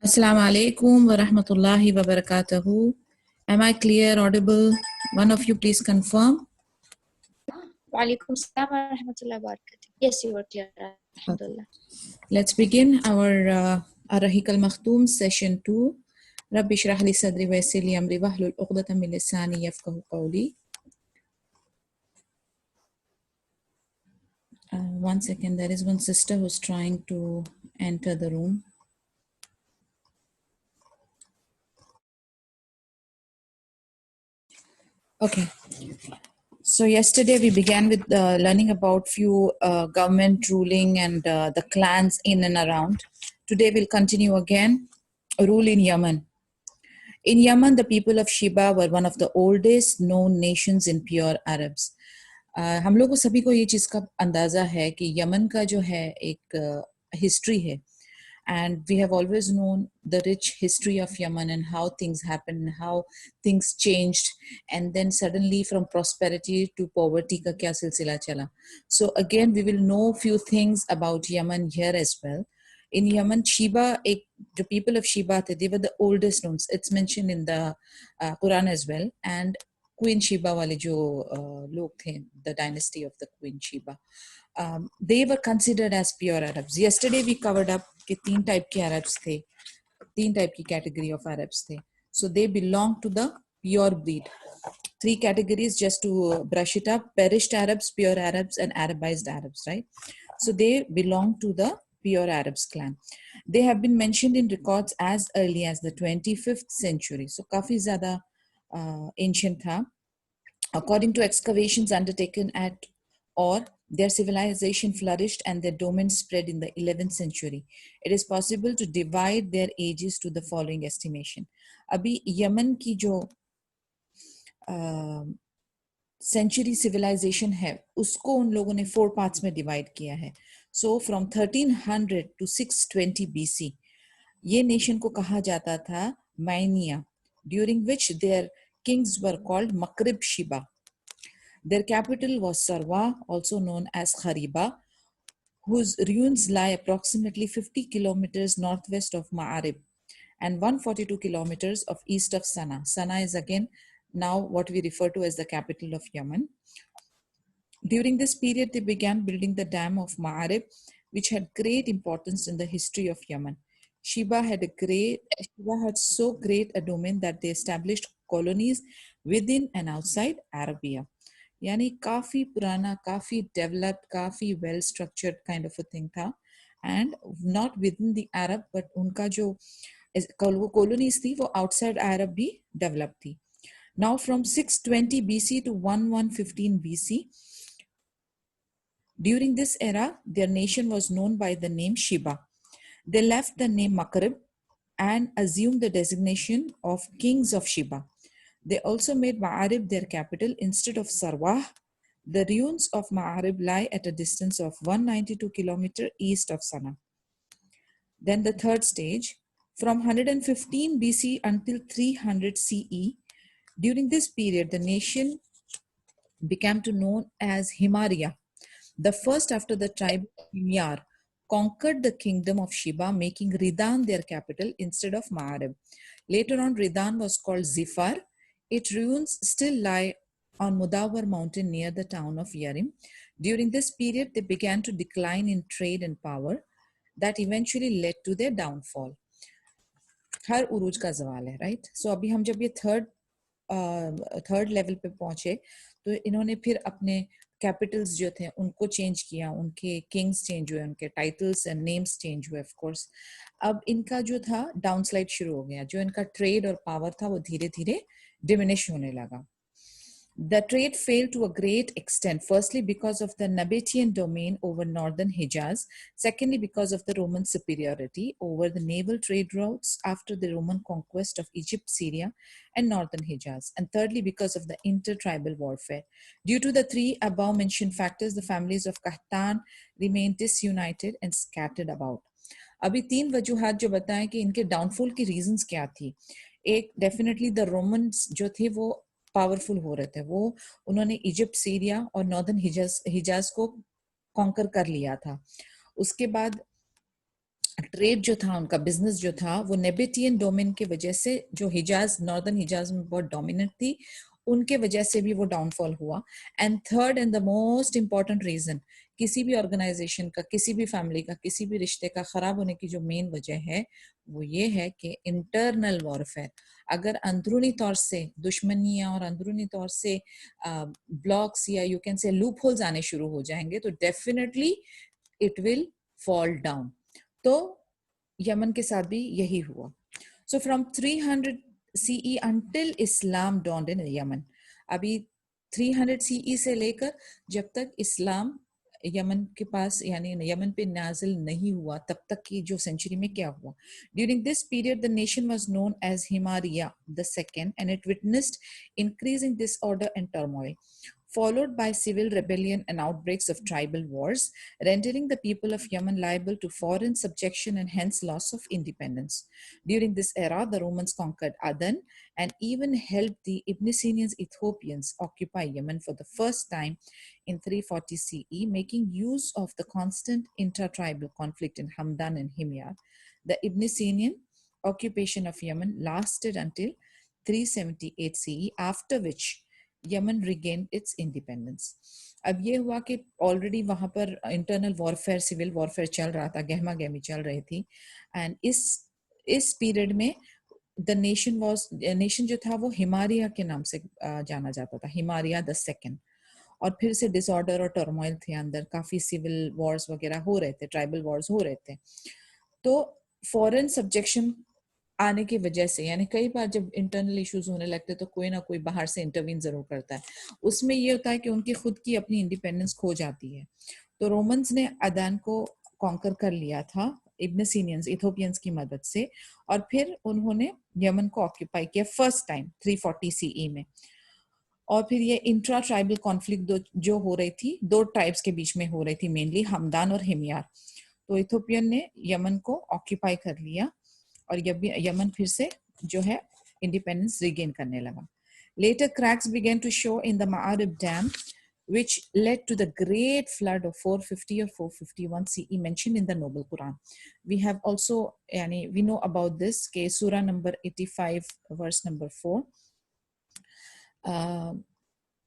Assalamu alaikum wa rahmatullahi wa barakatuhu. Am I clear, audible? One of you please confirm. Walaikum salam wa rahmatullahi wa barakatuh. Yes, you are clear. Alhamdulillah. Let's begin our Ar-Rahiq al-Makhtoom session 2. Rabbi shrah li sadri wa yassir li amri wahlul 'uqdatam min lisani yafqahu qawli. One second, there is one sister who's trying to enter the room. Okay. So yesterday we began with learning about few government ruling and the clans in and around. Today we'll continue again. Rule in Yemen. In Yemen, the people of Shiba were one of the oldest known nations in pure Arabs. हम लोग को सभी को ये चीज़ का अंदाज़ा है कि यमन का जो है एक हिस्ट्री है. And we have always known the rich history of Yemen and how things happened, how things changed, and then suddenly from prosperity to poverty ka kya silsila chala. So again, we will know few things about Yemen here as well. In Yemen, Shiba, the people of Shiba, they were the oldest ones. It's mentioned in the Quran as well. And Queen Shiba wale jo log the, the dynasty of the Queen Shiba. They were considered as pure Arabs. Yesterday we covered up कि तीन type के Arabs थे, तीन type की category of Arabs थे. So they belong to the pure breed. Three categories just to brush it up: perished Arabs, pure Arabs, and Arabized Arabs, right? So they belong to the pure Arabs clan. They have been mentioned in records as early as the 25th century. So काफी ज़्यादा ancient था. According to excavations undertaken at Ur, their civilization flourished and their domain spread in the 11th century. It is possible to divide their ages to the following estimation. अभी Yemen की जो century civilisation है उसको उन लोगों ने 4 parts में divide किया है. सो फ्रॉम 1300 to 620 BC ये नेशन को कहा जाता था Minaea, during which their kings were called Mukarrib Sheba. Their capital was Sarwa, also known as Khariba, whose ruins lie approximately 50 kilometers northwest of Ma'arib and 142 kilometers of east of Sana'a. Sana'a is again now what we refer to as the capital of Yemen. During this period, they began building the dam of Ma'arib, which had great importance in the history of Yemen. Shiba had so great a domain that they established colonies within and outside Arabia. यानी काफी पुराना, काफी developed, काफी well structured kind of a thing था. And not within the Arab, but उनका जो colonies थी वो आउटसाइड अरब भी डेवलप थी. Now from 620 BC to 1115 BC, during this era, their nation was known by the name Shiba. They left the name Makarib and assumed the designation of kings of Shiba. They also made Ma'arib their capital instead of Sarwah. The ruins of Ma'arib lie at a distance of 192 kilometers east of Sana'a. Then the third stage, from 115 BC until 300 CE, during this period, the nation became known as Himaria. The first after the tribe Himyar conquered the kingdom of Shiba, making Ridan their capital instead of Ma'arib. Later on, Ridan was called Zifar. Its ruins still lie on Mudawar mountain near the town of Yarim. During this period, they began to decline in trade and power. That eventually led to their downfall. हर उरूज का जवाल है, right? सो अभी हम जब ये third level पे पहुंचे तो इन्होंने फिर अपने कैपिटल्स जो थे उनको चेंज किया, उनके किंग्स चेंज हुए, उनके टाइटल्स एंड नेम्स चेंज हुए ऑफ कोर्स. अब इनका जो था डाउनस्लाइड शुरू हो गया, जो इनका ट्रेड और पावर था वो धीरे धीरे डिमिनिश होने लगा. The trade failed to a great extent, firstly because of the Nabatean domain over northern Hijaz, secondly because of the Roman superiority over the naval trade routes after the Roman conquest of Egypt, Syria, and northern Hijaz, and thirdly because of the intertribal warfare. Due to the three above mentioned factors, the families of Qahtan remained disunited and scattered about. अभी तीन वजूहात जो बताएं कि इनके downfall की reasons क्या थी. एक, डेफिनेटली द रोमन्स जो थे वो पावरफुल हो रहे थे, वो उन्होंने इजिप्ट, सीरिया और नॉर्दर्न हिजाज को कॉन्कर कर लिया था. उसके बाद ट्रेड जो था, उनका बिजनेस जो था, वो नेबेटियन डोमेन के वजह से, जो हिजाज, नॉर्दर्न हिजाज में बहुत डोमिनेंट थी, उनके वजह से भी वो डाउनफॉल हुआ. And third and the most important reason, किसी भी ऑर्गेनाइजेशन का, किसी भी फैमिली का, किसी भी रिश्ते का खराब होने की जो मेन वजह है वो ये है कि इंटरनल वॉरफेयर. अगर अंदरूनी तौर से दुश्मनियां और अंदरूनी तौर से ब्लॉक्स या you can say loop holes आने शुरू हो जाएंगे तो definitely it will fall down. तो यमन के साथ भी यही हुआ. So from 300 CE until Islam dawned in Yemen, अभी 300 CE से लेकर जब तक इस्लाम यमन के पास यानी यमन पे नाजिल नहीं हुआ तब तक की जो सेंचुरी में क्या हुआ. During this period the nation was known as Himyaria the second and it witnessed increasing disorder and turmoil, followed by civil rebellion and outbreaks of tribal wars, rendering the people of Yemen liable to foreign subjection and hence loss of independence. During this era, the Romans conquered Aden and even helped the Ibn Sina's Ethiopians occupy Yemen for the first time in 340 CE, making use of the constant inter-tribal conflict in Hamdan and Himyar. The Ibn Sina occupation of Yemen lasted until 378 CE, after which Yemen regain it's independence. अब ये हुआ कि already वहां पर internal warfare, civil warfare चल रहा था, गहमा गहमी चल रही थी. एंड इस पीरियड में द नेशन जो था वो हिमारिया के नाम से जाना जाता था, हिमारिया द सेकंड. और फिर से डिसऑर्डर और टर्मोइल थे अंदर, काफी सिविल वॉर्स वगैरह हो रहे थे, ट्राइबल वॉर्स हो रहे थे. तो फॉरेन सब्जेक्शन आने की वजह से, यानी कई बार जब इंटरनल इश्यूज होने लगते तो कोई ना कोई बाहर से इंटरवीन जरूर करता है. उसमें ये होता है कि उनकी खुद की अपनी इंडिपेंडेंस खो जाती है. तो रोमन्स ने अदान को कॉन्कर कर लिया था इब्न सीनियंस, इथोपियंस की मदद से, और फिर उन्होंने यमन को ऑक्यूपाई किया फर्स्ट टाइम 340 CE में. और फिर ये इंट्रा ट्राइबल कॉन्फ्लिक्ट जो हो रही थी, दो ट्राइब्स के बीच में हो रही थी, मेनली हमदान और हिमयार. तो इथोपियन ने यमन को ऑक्यूपाई कर लिया और यमन फिर से जो है इंडिपेंडेंस रिगेन करने लगा. Later cracks began to show in the Ma'arib Dam, which led to the great flood of 450 or 451 CE mentioned in the Noble Quran. We have also, we know about this case, Surah number 85, verse number 4.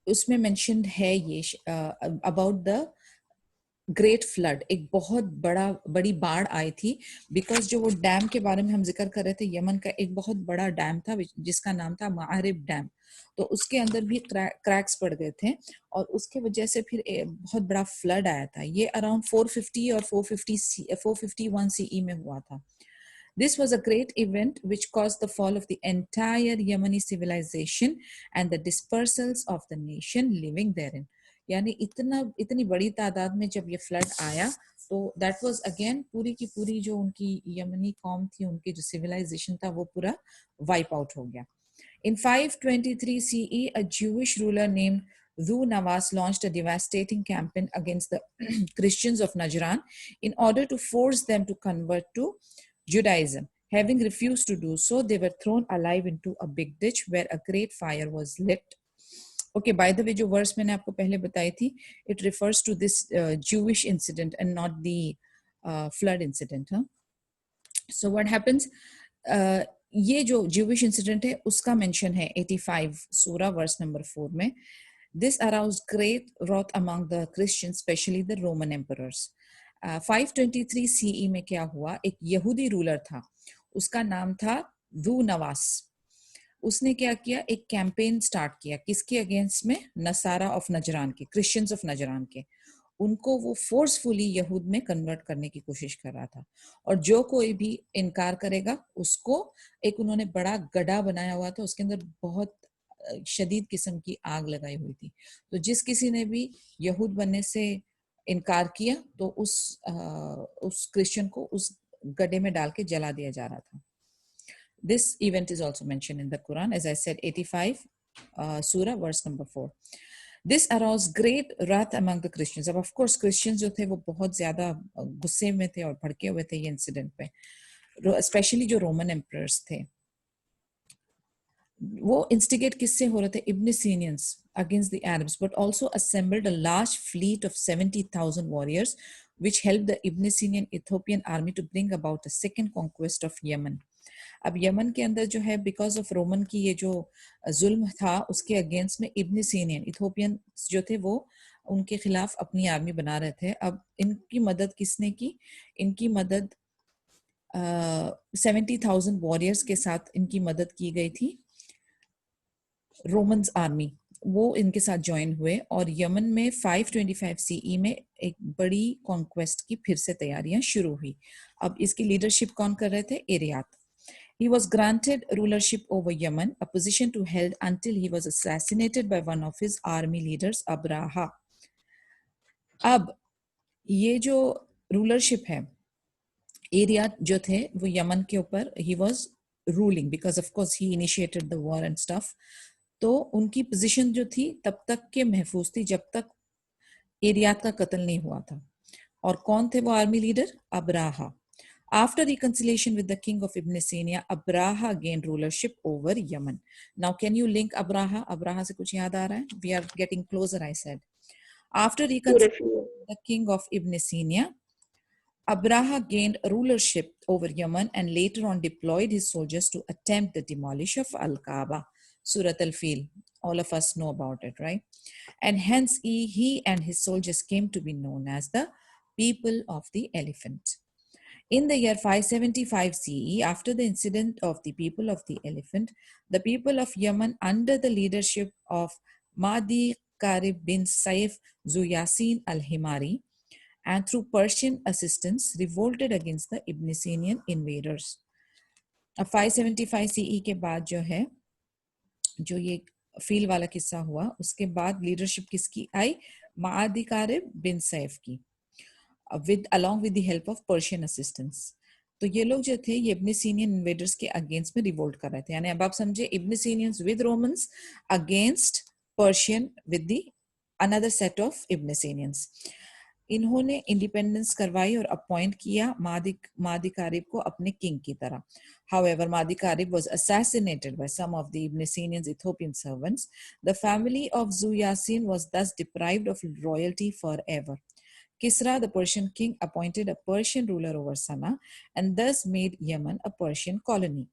उसमें mentioned है ये about the great flood, एक बहुत बड़ी बाढ़ आई थी. Because जो वो डैम के बारे में हम जिक्र कर रहे थे, यमन का एक बहुत बड़ा डैम था जिसका नाम था मारिब डैम. तो उसके अंदर भी क्रैक्स पड़ गए थे और उसके वजह से फिर बहुत बड़ा फ्लड आया था. ये अराउंड 450 और 451 CE में हुआ था. This was a great event which caused the fall of the entire Yemeni civilization and the dispersals of the nation living therein. यानी इतनी बड़ी तादाद में जब ये फ्लड आया तो दैट वाज अगेन पूरी की पूरी जो उनकी यमनी कौम थी, उनकी जो सिविलाइजेशन था, वो पूरा वाइप आउट हो गया. In 523 CE, a Jewish ruler named Dhu Nawas launched a devastating campaign against the Christians of Najran in order to force them to convert to Judaism. Having refused to do so, they were thrown alive into a big ditch where a great fire was lit. Okay, by the way, जो verse मैंने आपको पहले बताई थी, it refers to this Jewish incident and not the flood incident. Huh? So what happens? ये जो Jewish incident है उसका mention है 85 सूरा वर्स नंबर 4 में. This aroused great wrath among the Christians, especially the Roman emperors. 523 CE में क्या हुआ? एक यहूदी रूलर था, उसका नाम था धू नवास. उसने क्या किया? एक कैंपेन स्टार्ट किया. किसके अगेंस्ट में? नसारा ऑफ नजरान के, क्रिश्चियंस ऑफ नजरान के. उनको वो फोर्सफुली यहूद में कन्वर्ट करने की कोशिश कर रहा था. और जो कोई भी इनकार करेगा उसको एक उन्होंने बड़ा गड्ढा बनाया हुआ था, उसके अंदर बहुत शदीद किस्म की आग लगाई हुई थी. तो जिस किसी ने भी यहूद बनने से इनकार किया तो उस क्रिश्चियन को उस गड्ढे में डाल के जला दिया जा रहा था. This event is also mentioned in the Quran, as I said, 85 Surah, verse number 4. This aroused great wrath among the Christians. अब of course Christians जो थे वो बहुत ज़्यादा गुस्से में थे और भड़के हुए थे ये इंसिडेंट पे, especially जो रोमन एम्परर्स थे. वो इंस्टिगेट किससे हो रहे थे? इब्न सीनियंस against the Arabs, but also assembled a large fleet of 70,000 warriors which helped the Ibn Sina Ethiopian army to bring about a second conquest of Yemen. अब Yemen के अंदर जो है बिकॉज ऑफ रोमन की ये जो जुल्म था उसके अगेंस्ट में इब्न सीनियन इथोपियन जो थे वो उनके खिलाफ अपनी आर्मी बना रहे थे. अब इनकी मदद किसने की? इनकी मदद 70,000 वॉरियर्स के साथ इनकी मदद की गई थी. रोमन्स आर्मी वो इनके साथ ज्वाइन हुए और यमन में 525 सीई में एक बड़ी कॉन्क्वेस्ट की फिर से तैयारियां शुरू हुई. अब इसकी लीडरशिप कौन कर रहे थे? एरियात. He was granted rulership over Yemen, a position to held until he was assassinated by one of his army leaders, Abraha. अब ये जो रूलरशिप है, एरिया जो थे वो यमन के ऊपर he was ruling because of course he initiated the war and stuff. तो उनकी पोजीशन जो थी तब तक के महफूज थी जब तक एरियात का कत्ल नहीं हुआ था. और कौन थे वो army leader? Abraha. After reconciliation with the king of Ibn Sina, Abraha gained rulership over Yemen. Now, can you link Abraha? Abraha से कुछ याद आ रहा है? We are getting closer, I said. After reconciliation with the king of Ibn Sina, Abraha gained rulership over Yemen and later on deployed his soldiers to attempt the demolition of Al-Kaaba. Surat Al-Fil. All of us know about it, right? And hence he and his soldiers came to be known as the people of the elephant. In the year 575 CE, after the incident of the people of the elephant, the people of Yemen, under the leadership of Mahdi Karib bin Saif Zuyasin al-Himari, and through Persian assistance, revolted against the Ibn Sinian invaders. अब 575 CE के बाद जो है, जो ये feel वाला किस्सा हुआ, उसके बाद लीडरशिप किसकी आई? मादी कारिब बिन सैफ की, along with the help of Persian assistance. तो ये लोग जो थे ये इब्न सीनियन इन्वेडर्स के अगेंस्ट में रिवोल्ट कर रहे थे. यानी अब आप समझे, Abyssinians with Romans against Persian with the another set of Abyssinians. इन्होंने इंडिपेंडेंस करवाई और अपॉइंट किया मादी कारिब को अपने किंग की तरह. However, Mahdi Karib was assassinated by some of the Ibn Sina's Ethiopian servants. The family of Zu Yasin was thus deprived of royalty forever. Kisra, the Persian king, appointed a Persian ruler over Sana'a and thus made Yemen a Persian colony.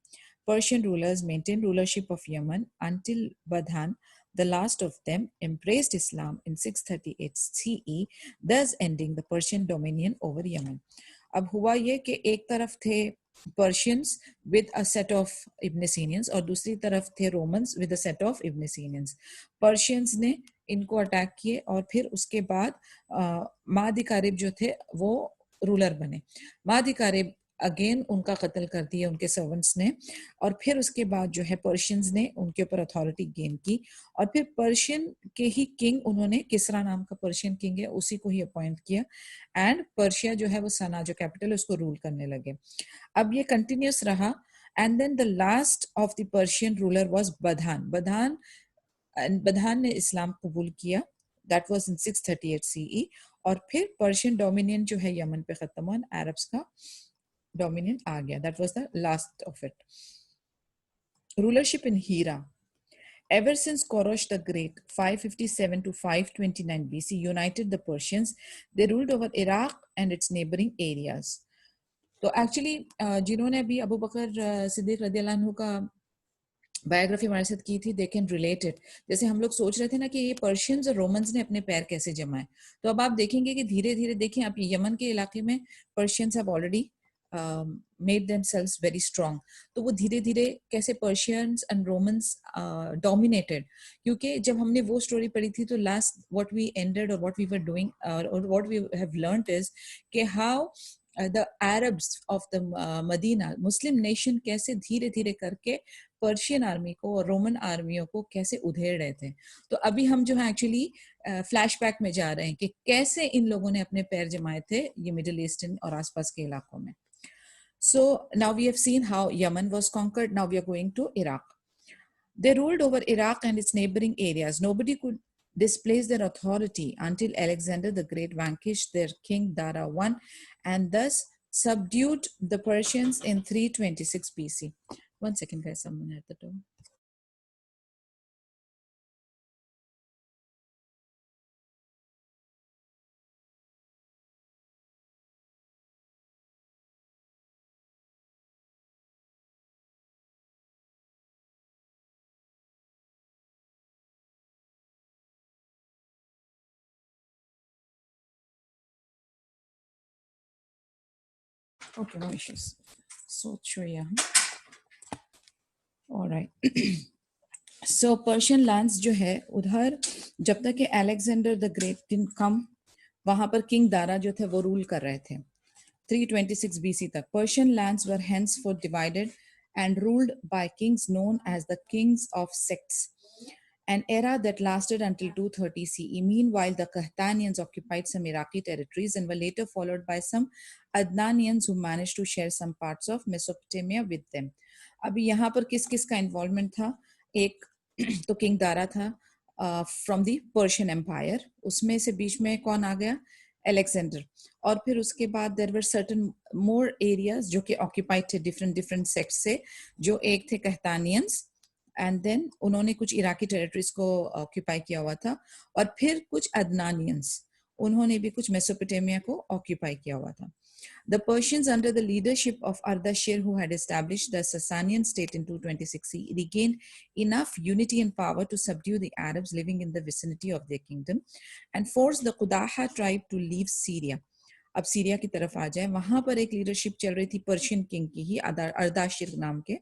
Persian rulers maintained rulership of Yemen until Badhan, the last of them, embraced Islam in 638 CE, thus ending the Persian dominion over Yemen. अब हुआ ये कि एक तरफ थे Persians with a set of Abyssinians और दूसरी तरफ थे Romans with a set of Abyssinians. Persians ने इनको अटैक किए और फिर उसके बाद मादी कारिब जो थे वो रूलर बने. मादी कारिब अगेन उनका कत्ल कर दिया उनके सर्वेंट्स ने और फिर उसके बाद जो है पर्शियंस ने उनके ऊपर अथॉरिटी गेन की और फिर पर्शियन के ही किंग उन्होंने, किसरा नाम का पर्शियन किंग है, उसी को ही अपॉइंट किया एंड पर्शिया जो है वो सना जो कैपिटल है उसको रूल करने लगे. अब ये कंटिन्यूस रहा and then the last of the Persian ruler was Badhan. Badhan ने इस्लाम कबूल किया, दैट वाज इन 638 सीई और फिर पर्शियन डोमिनियन जो है यमन पे खत्म हुआ, अरब्स का डोमिनियन आ गया. That was the last of it. Rulership in Hira. Ever since Korosh the Great, 557 to 529 BC, united the Persians, they ruled over Iraq and its neighboring areas. तो actually जिन्होंने अभी अबू बकर सिद्दीक रज़ी अल्लाह अन्हु का बायोग्राफी हमारे साथ की थी, दे कैन रिलेट इट. जैसे हम लोग सोच रहे थे ना कि ये पर्शियंस और रोमन्स ने अपने पैर कैसे जमाए, तो अब आप देखेंगे कि धीरे धीरे देखें आप यमन के इलाके में Persians have already made themselves very strong. तो वो धीरे धीरे कैसे पर्शियंस एंड रोमन्स डोमिनेटेड, क्योंकि जब हमने वो स्टोरी पढ़ी थी तो लास्ट व्हाट वी एंडेड और व्हाट वी वर डूइंग और what we have learned is कि how the Arabs of the Medina, Muslim nation कैसे धीरे धीरे करके पर्शियन आर्मी को और रोमन आर्मियों को कैसे उधेड़ रहे थे. तो अभी हम जो है एक्चुअली फ्लैशबैक में जा रहे हैं कि कैसे इन लोगों ने अपने पैर जमाए थे ये मिडिल ईस्टर्न और आसपास के इलाकों में. So now we have seen how Yemen was conquered. Now we are going to Iraq. They ruled over Iraq and its neighboring areas. Nobody could displace their authority until Alexander the Great vanquished their king Dara I and thus subdued the Persians in 326 BC. One second, guys, someone at the door. Okay, no issues. सोचो यहाँ. All right. सो Persian lands जो है उधर जब तक कि Alexander the great didn't come, वहां पर किंग दारा जो थे वो रूल कर रहे थे 326 BC तक. Persian lands were henceforth divided and ruled by kings known as the kings of sects, an era that lasted until 230 CE. Meanwhile, the Qahtanians occupied some Iraqi territories and were later followed by some Adnanians who managed to share some parts of Mesopotamia with them. अभी यहाँ पर किस किस का involvement था? एक तो king Dara था फ्रॉम द पर्शियन एम्पायर, उसमें से बीच में कौन आ गया? अलेक्जेंडर. और फिर उसके बाद there were certain more areas जो कि ऑक्यूपाइड थे डिफरेंट डिफरेंट सेक्ट्स से, जो एक थे कहतानियंस, एंड देन उन्होंने कुछ इराकी टेरिटरीज को ऑक्यूपाई किया हुआ था, और फिर कुछ अदनानियंस, उन्होंने भी कुछ मेसोपोटामिया को ऑक्यूपाई किया हुआ था. The Persians, under the leadership of Ardashir, who had established the Sasanian state in 226 CE, regained enough unity and power to subdue the Arabs living in the vicinity of their kingdom and force the Qudaha tribe to leave Syria. अब Syria की तरफ आ जाए, वहां पर एक leadership चल रही थी पर्शियन किंग की ही, अर्दाशिर नाम के.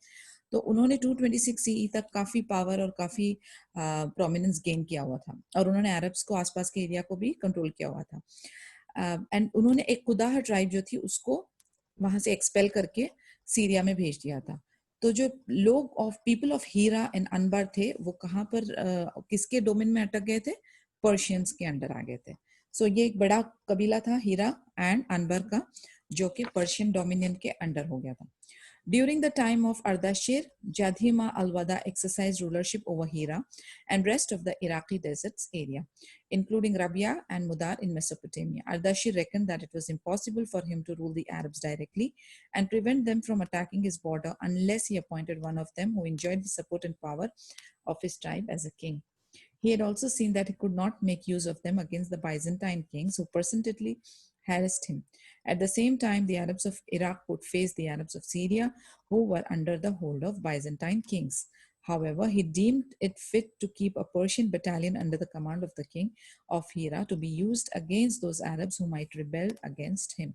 तो उन्होंने 226 CE तक काफी पावर और काफी प्रोमिनेंस गेन किया हुआ था, और उन्होंने अरब्स को आसपास के एरिया को भी कंट्रोल किया हुआ था. एंड उन्होंने एक कुदाह ट्राइब जो थी उसको वहां से एक्सपेल करके सीरिया में भेज दिया था. तो जो लोग of people of Hira and Anbar थे वो कहाँ पर किसके डोमेन में अटक गए थे? पर्शियंस के अंडर आ गए थे. सो ये एक बड़ा कबीला था हीरा एंड अनबर का, जो कि पर्शियन डोमिनियन के अंडर हो गया था. During the time of Ardashir, Jadhima al-Wada exercised rulership over Hira and rest of the Iraqi deserts area, including Rabia and Mudar in Mesopotamia. Ardashir reckoned that it was impossible for him to rule the Arabs directly and prevent them from attacking his border unless he appointed one of them who enjoyed the support and power of his tribe as a king. He had also seen that he could not make use of them against the Byzantine kings who persistently harassed him. At the same time, the Arabs of Iraq would face the Arabs of Syria, who were under the hold of Byzantine kings. However, he deemed it fit to keep a Persian battalion under the command of the king of Hira to be used against those Arabs who might rebel against him.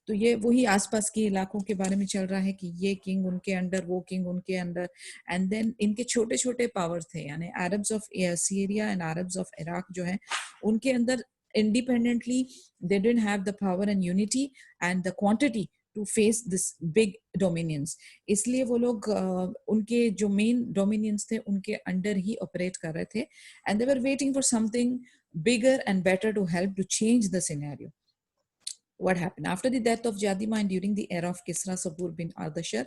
तो ये वही आसपास के इलाकों के बारे में चल रहा है कि ये किंग उनके अंडर, वो किंग उनके अंडर, एंड देन इनके छोटे छोटे पावर्स थे, यानी Arabs of Syria and Arabs of Iraq जो है उनके अंदर independently they didn't have the power and unity and the quantity to face this big dominions. इसलिए वो लोग उनके जो मेन डोमिनियंस थे उनके अंडर ही ऑपरेट कर रहे थे, and they were waiting for something bigger and better to help to change the scenario. What happened after the death of Jadima and during the era of Kisra Sabur bin Ardashir,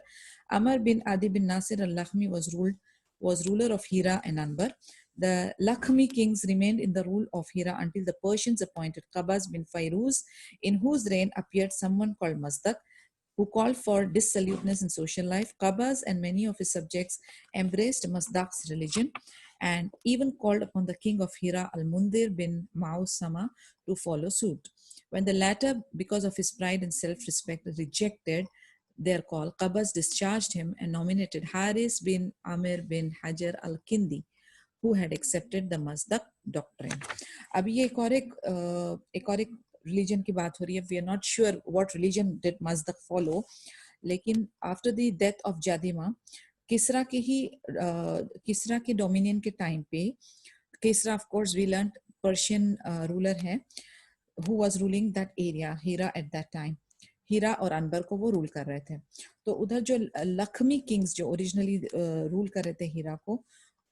Amr bin Adi bin Nasir al-Lakhmi was ruler of Hira and Anbar. The Lakhmi kings remained in the rule of Hira until the Persians appointed Qabas bin Fairuz, in whose reign appeared someone called Mazdak, who called for dissoluteness in social life. Qabas and many of his subjects embraced Mazdak's religion and even called upon the king of Hira, Al-Mundir bin Ma'usama, to follow suit. When the latter, because of his pride and self-respect, rejected their call, Qabas discharged him and nominated Haris bin Amir bin Hajar al-Kindi, who had accepted the Mazdak doctrine. अभी ये एक और एक religion की बात हो रही है. We are not sure what religion did Mazdak follow, लेकिन after the death of Jadima, Keesara के डोमिनियन के टाइम पे, Keesara of course we learned Persian ruler है, who was ruling that area, Hira at that time. हीरा और अनबर को वो rule कर रहे थे. तो उधर जो लखमी किंग्स जो ओरिजिनली रूल कर रहे थे हीरा को,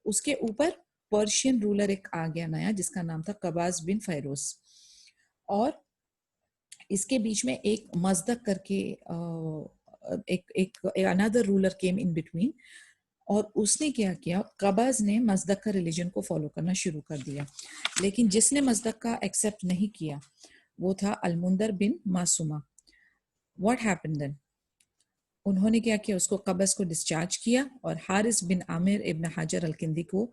उसके ऊपर पर्शियन रूलर एक आ गया नया जिसका नाम था कबाज बिन फैरोज, और इसके बीच में एक मजदक करके एक another ruler came in between, और उसने क्या किया, कबाज ने मजदक का रिलीजन को फॉलो करना शुरू कर दिया. लेकिन जिसने मजदक का एक्सेप्ट नहीं किया वो था Almundhir bin Masuma. What happened then? उन्होंने क्या किया, उसको कबस को डिस्चार्ज किया और हारिस बिन आमिर इब्न हाजर अल-किंदी को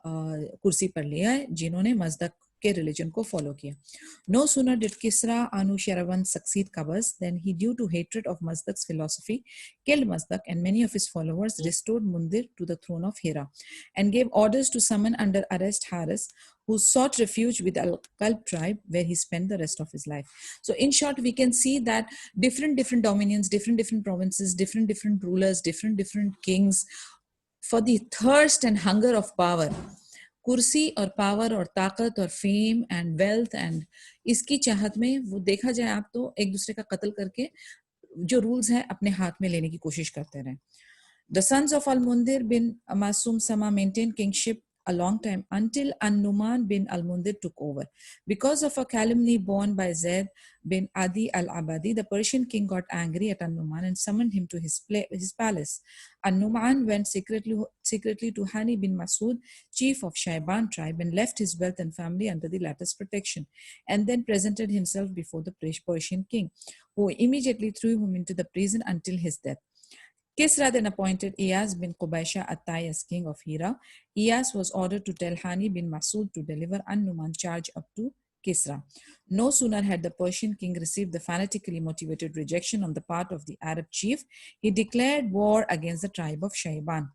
कुर्सी पर ले आए, जिन्होंने मजदक के रिलीजन को फॉलो किया. No sooner did Kisra Anushiravan succeed Qabas than he, due to hatred of Mazdak's philosophy, killed Mazdak and many of his followers, restored Mundir to the throne of Hira, and gave orders to summon under arrest Haris, who sought refuge with Al-Qalb tribe, where he spent the rest of his life. So in short, we can see that different dominions, different provinces, different rulers, different kings, for the thirst and hunger of power, कुर्सी और power और ताकत और fame and wealth and इसकी चाहत में वो देखा जाए आप तो एक दूसरे का कत्ल करके जो रूल्स हैं अपने हाथ में लेने की कोशिश करते रहे. The sons of Al-Mundir bin Masum Sama maintained kingship a long time until An-Numan bin Al-Mundir took over. Because of a calumny borne by Zaid bin Adi al-Abadi, the Persian king got angry at An-Numan and summoned him to his palace. An-Numan went secretly to Hani bin Masood, chief of Shaiban tribe, and left his wealth and family under the latter's protection, and then presented himself before the Persian king, who immediately threw him into the prison until his death. Kisra then appointed Iyas bin Qubaysha Attai as king of Hira. Iyas was ordered to tell Hani bin Masood to deliver An-Numan charge up to Kisra. No sooner had the Persian king received the fanatically motivated rejection on the part of the Arab chief, he declared war against the tribe of Shaiban.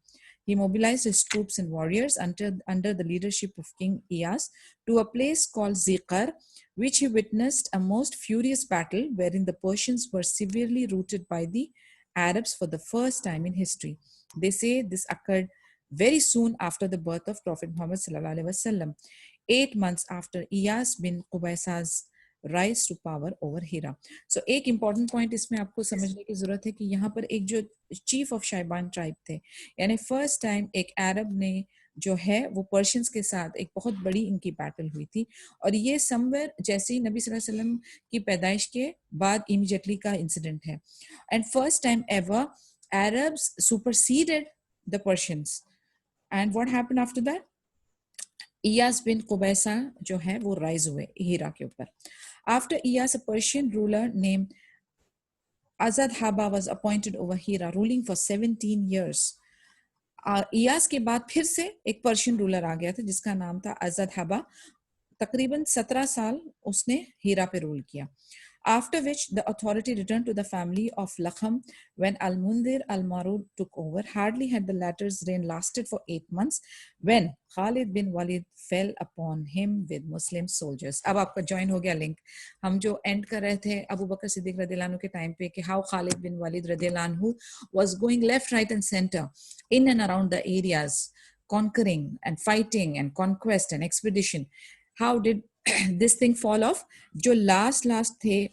He mobilized his troops and warriors under the leadership of King Iyas to a place called Ziqar, which he witnessed a most furious battle wherein the Persians were severely routed by the Arabs for the first time in history. They say this occurred very soon after the birth of Prophet Muhammad sallallahu alaihi wasallam, 8 months after Iyas bin Qubaysa's rise to power over Hira. So एक important point इसमें आपको समझने की जरूरत है कि यहाँ पर एक जो चीफ ऑफ शाइबान ट्राइब थे, यानी फर्स्ट टाइम एक अरब ने जो है वो पर्शियंस के साथ एक बहुत बड़ी इनकी बैटल हुई थी, और ये समवेयर जैसे ही नबी सल्लल्लाहु अलैहि वसल्लम की पैदाइश के बाद इमीडिएटली का इंसिडेंट है. And first time ever Arabs superseded the Persians. And what happened after that? Iyas bin Qubaysa जो है वो राइज हुए हीरा के ऊपर. After Iyas, a Persian ruler named Azad Haba was appointed over Hira, ruling for 17 years. Yash के बाद फिर से एक पर्शियन रूलर आ गया था जिसका नाम था अज़द हबा. तकरीबन 17 साल उसने हीरा पे रूल किया. After which the authority returned to the family of Lakham when Al-Mundir al-Marud took over. Hardly had the latter's reign lasted for 8 months when Khalid bin Walid fell upon him with Muslim soldiers. अब आपका join हो गया link. हम जो end कर रहे थे अबू बकर सिद्दीक रज़ियल्लाहु अन्हु के time पे कि how Khalid bin Walid रज़ियल्लाहु अन्हु was going left, right and center in and around the areas, conquering and fighting and conquest and expedition. How did this thing fall off? जो last थे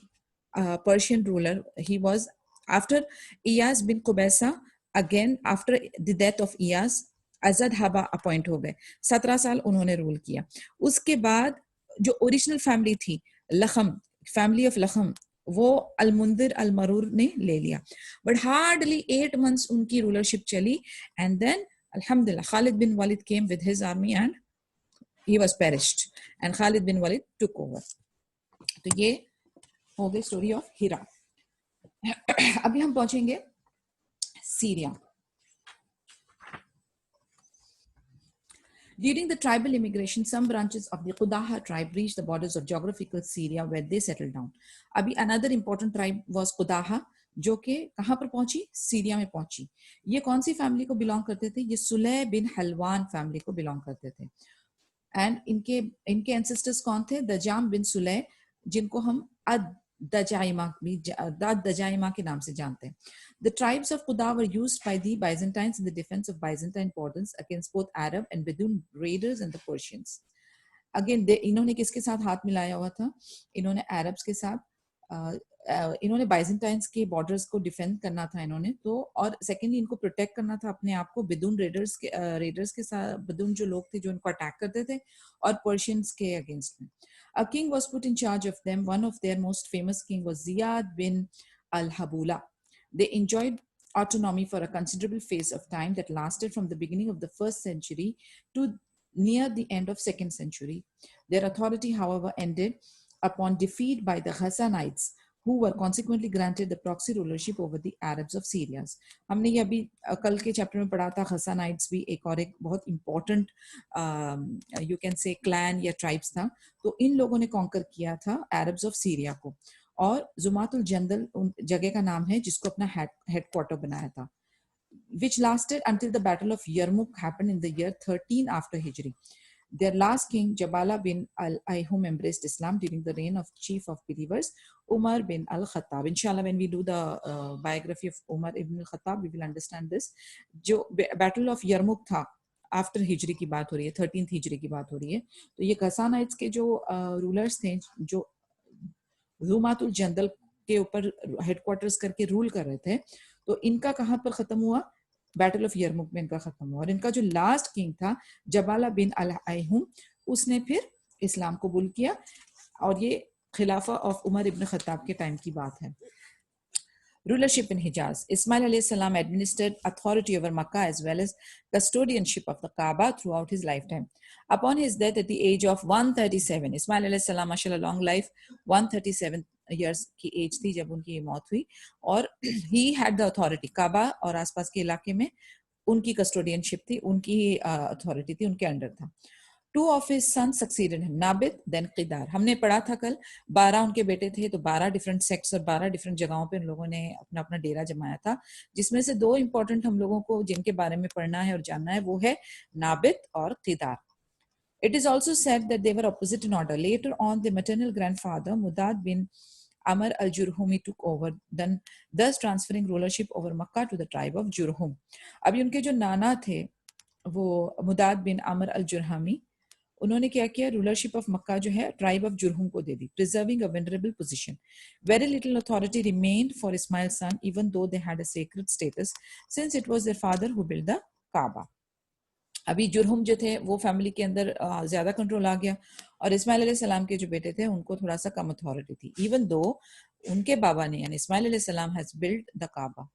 Persian ruler, he was after Iyas bin Qubaysa. Again after the death of Iyas, Azad Haba appoint हो गए. 17 साल उन्होंने rule किया. उसके बाद जो ओरिजिनल फैमिली थी लखम, फैमिली ऑफ लखम, वो अल-मुंदिर अल-मरूर ने ले लिया. बट हार्डली 8 months उनकी रूलरशिप चली, एंड देन अल्हम्दुलिल्लाह खालिद बिन वालिद came with his army and he was perished and Khalid bin Walid took over. तो ये हो गई स्टोरी ऑफ हीरा. अभी हम पहुंचेंगे Syria. During the tribal immigration, some branches of the Qudaha tribe reached the borders of geographical Syria where they settled down. अभी another important tribe was Qudaha, जो कि कहाँ पर पहुंची? सीरिया में पहुंची. ये कौन सी फैमिली को बिलोंग करते थे? ये सुलह बिन हलवान फैमिली को बिलोंग करते थे. एंड इनके एंसेस्टर्स कौन थे? दजाम बिन सुलह, जिनको हम अद-दजाइमा के नाम से जानते हैं. The tribes of Qudah were used by the Byzantines in the defense of Byzantine borders against both Arab and Bedouin raiders and the Persians. Again, इन्होंने किसके साथ हाथ मिलाया हुआ था? इन्होंने अरब्स के साथ, इन्होंने बाइजेंटाइंस के बॉर्डर्स को डिफेंड करना था इन्होंने तो, और सेकेंडली इनको प्रोटेक्ट करना था अपने आप को बेदून रेडर्स के साथ, बेदून जो लोग थे जो इनको अटैक करते थे, और पर्शियंस के अगेंस्ट में. A king was put in charge of them. One of their most famous king was Ziyad bin al-Habula. They enjoyed autonomy for a considerable phase of time that lasted from the beginning of the 1st century to near the end of 2nd century. Their authority, however, ended upon defeat by the Ghassanites, who were consequently granted the proxy rulership over the Arabs of Syria. हमने ये अभी कल के chapter में पढ़ा था. Ghassanites भी एक और एक बहुत important you can say clan या tribes था. तो इन लोगों ने conquer किया था Arabs of Syria को, और जुमातुल जंदल उन जगह का नाम है जिसको अपना headquarter बनाया था, which lasted until the Battle of Yarmouk happened in the year 13 after Hijri. Their last king, Jabala bin al-Ayhum, embraced Islam during the reign of chief of believers, Umar bin al-Khattab. Inshallah, when we do the biography of Umar ibn al-Khattab, we will understand this. जो Battle of Yarmouk था, after हिजरी की बात हो रही है, 13th हिजरी की बात हो रही है. तो ये गसानाइट्स के जो रूलर्स थे, जो जुमातुल जंदल के ऊपर हेडक्वार्टर्स करके रूल कर रहे थे, तो इनका कहाँ पर खत्म हुआ? बैटल ऑफ यरमुक में इनका खत्म हुआ. और इनका जो लास्ट किंग था जबाला बिन अल-अयहुम, उसने फिर इस्लाम कबूल किया, और ये खिलाफा ऑफ उमर इब्न खत्ताब के टाइम की बात है. Rulership in Hijaz. Ismail alayhi salam administered authority over Makkah as well as custodianship of the Kaaba throughout his lifetime. Upon his death at the age of 137, Ismail alayhi salam, mashallah, long life, 137 years की as थी जब उनकी मौत हुई, और he had the authority. Kaaba और आसपास के इलाके में उनकी कस्टोडियनशिप थी, उनकी अथॉरिटी थी, उनके अंडर था. Two of his sons succeeded him, Nabit, then Qidar. हमने पढ़ा था कल 12 उनके बेटे थे, तो 12 डिफरेंट सेक्ट्स और 12 डिफरेंट जगहों पे उन लोगों ने अपना अपना डेरा जमाया था, जिसमें से दो इंपॉर्टेंट हम लोगों को जिनके बारे में पढ़ना है और जानना है, वो है नाबित और Qidar. It is also said that they were opposite in order. Later on, the maternal grandfather, Mudad bin Amr al-Jurhumi, took over, then thus transferring rulership over Makkah to the tribe of Jurhum. अभी उनके जो नाना थे, वो मुदाद बिन अमर अल-जुरहमी, उन्होंने क्या किया? Rulership of मक्का जो है ट्राइब ऑफ जुरहुम को दे दी, preserving a venerable position. Very little authority remained for Ismail son, even though they had a sacred status, since it was their father who build the Kaaba. अभी Jurhum जो थे वो family के अंदर ज्यादा कंट्रोल आ गया, और इस्माइल अलैहि सलाम के जो बेटे थे उनको थोड़ा सा कम अथॉरिटी थी, इवन दो उनके बाबा ने यानी इस्माइल अलैहि सलाम has build the Kaaba.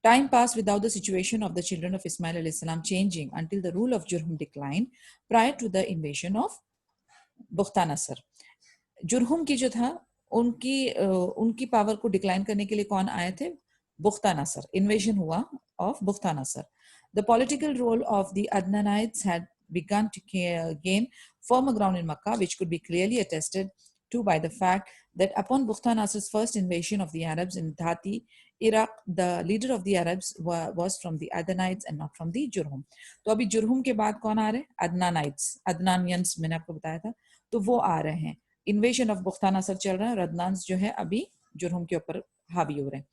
Time passed without the situation of the children of Ismail alayhi salam changing until the rule of Jurhum declined prior to the invasion of Bukhtanasar. जुरहुम की जो था उनकी power को decline करने के लिए कौन आए थे? बुख्तानसर. इन्वेजन हुआ of बुख्तानसर. The political role of the Adnanites had begun to gain firmer ground in Makkah, which could be clearly attested to by the fact that upon Bukhtanasar's first invasion of the Arabs in Dhati, Iraq, the leader of the Arabs was from the Adnanites and not from the Jurhum. तो अभी जुरहुम के बाद कौन आ रहे हैं? अदनानाइट्स, अदनानियंस मैंने आपको बताया था, तो वो आ रहे हैं. इन्वेजन ऑफ बुख्तानसर चल रहा है, और अदनान्स जो है अभी जुरहुम के ऊपर हावी हो रहे हैं.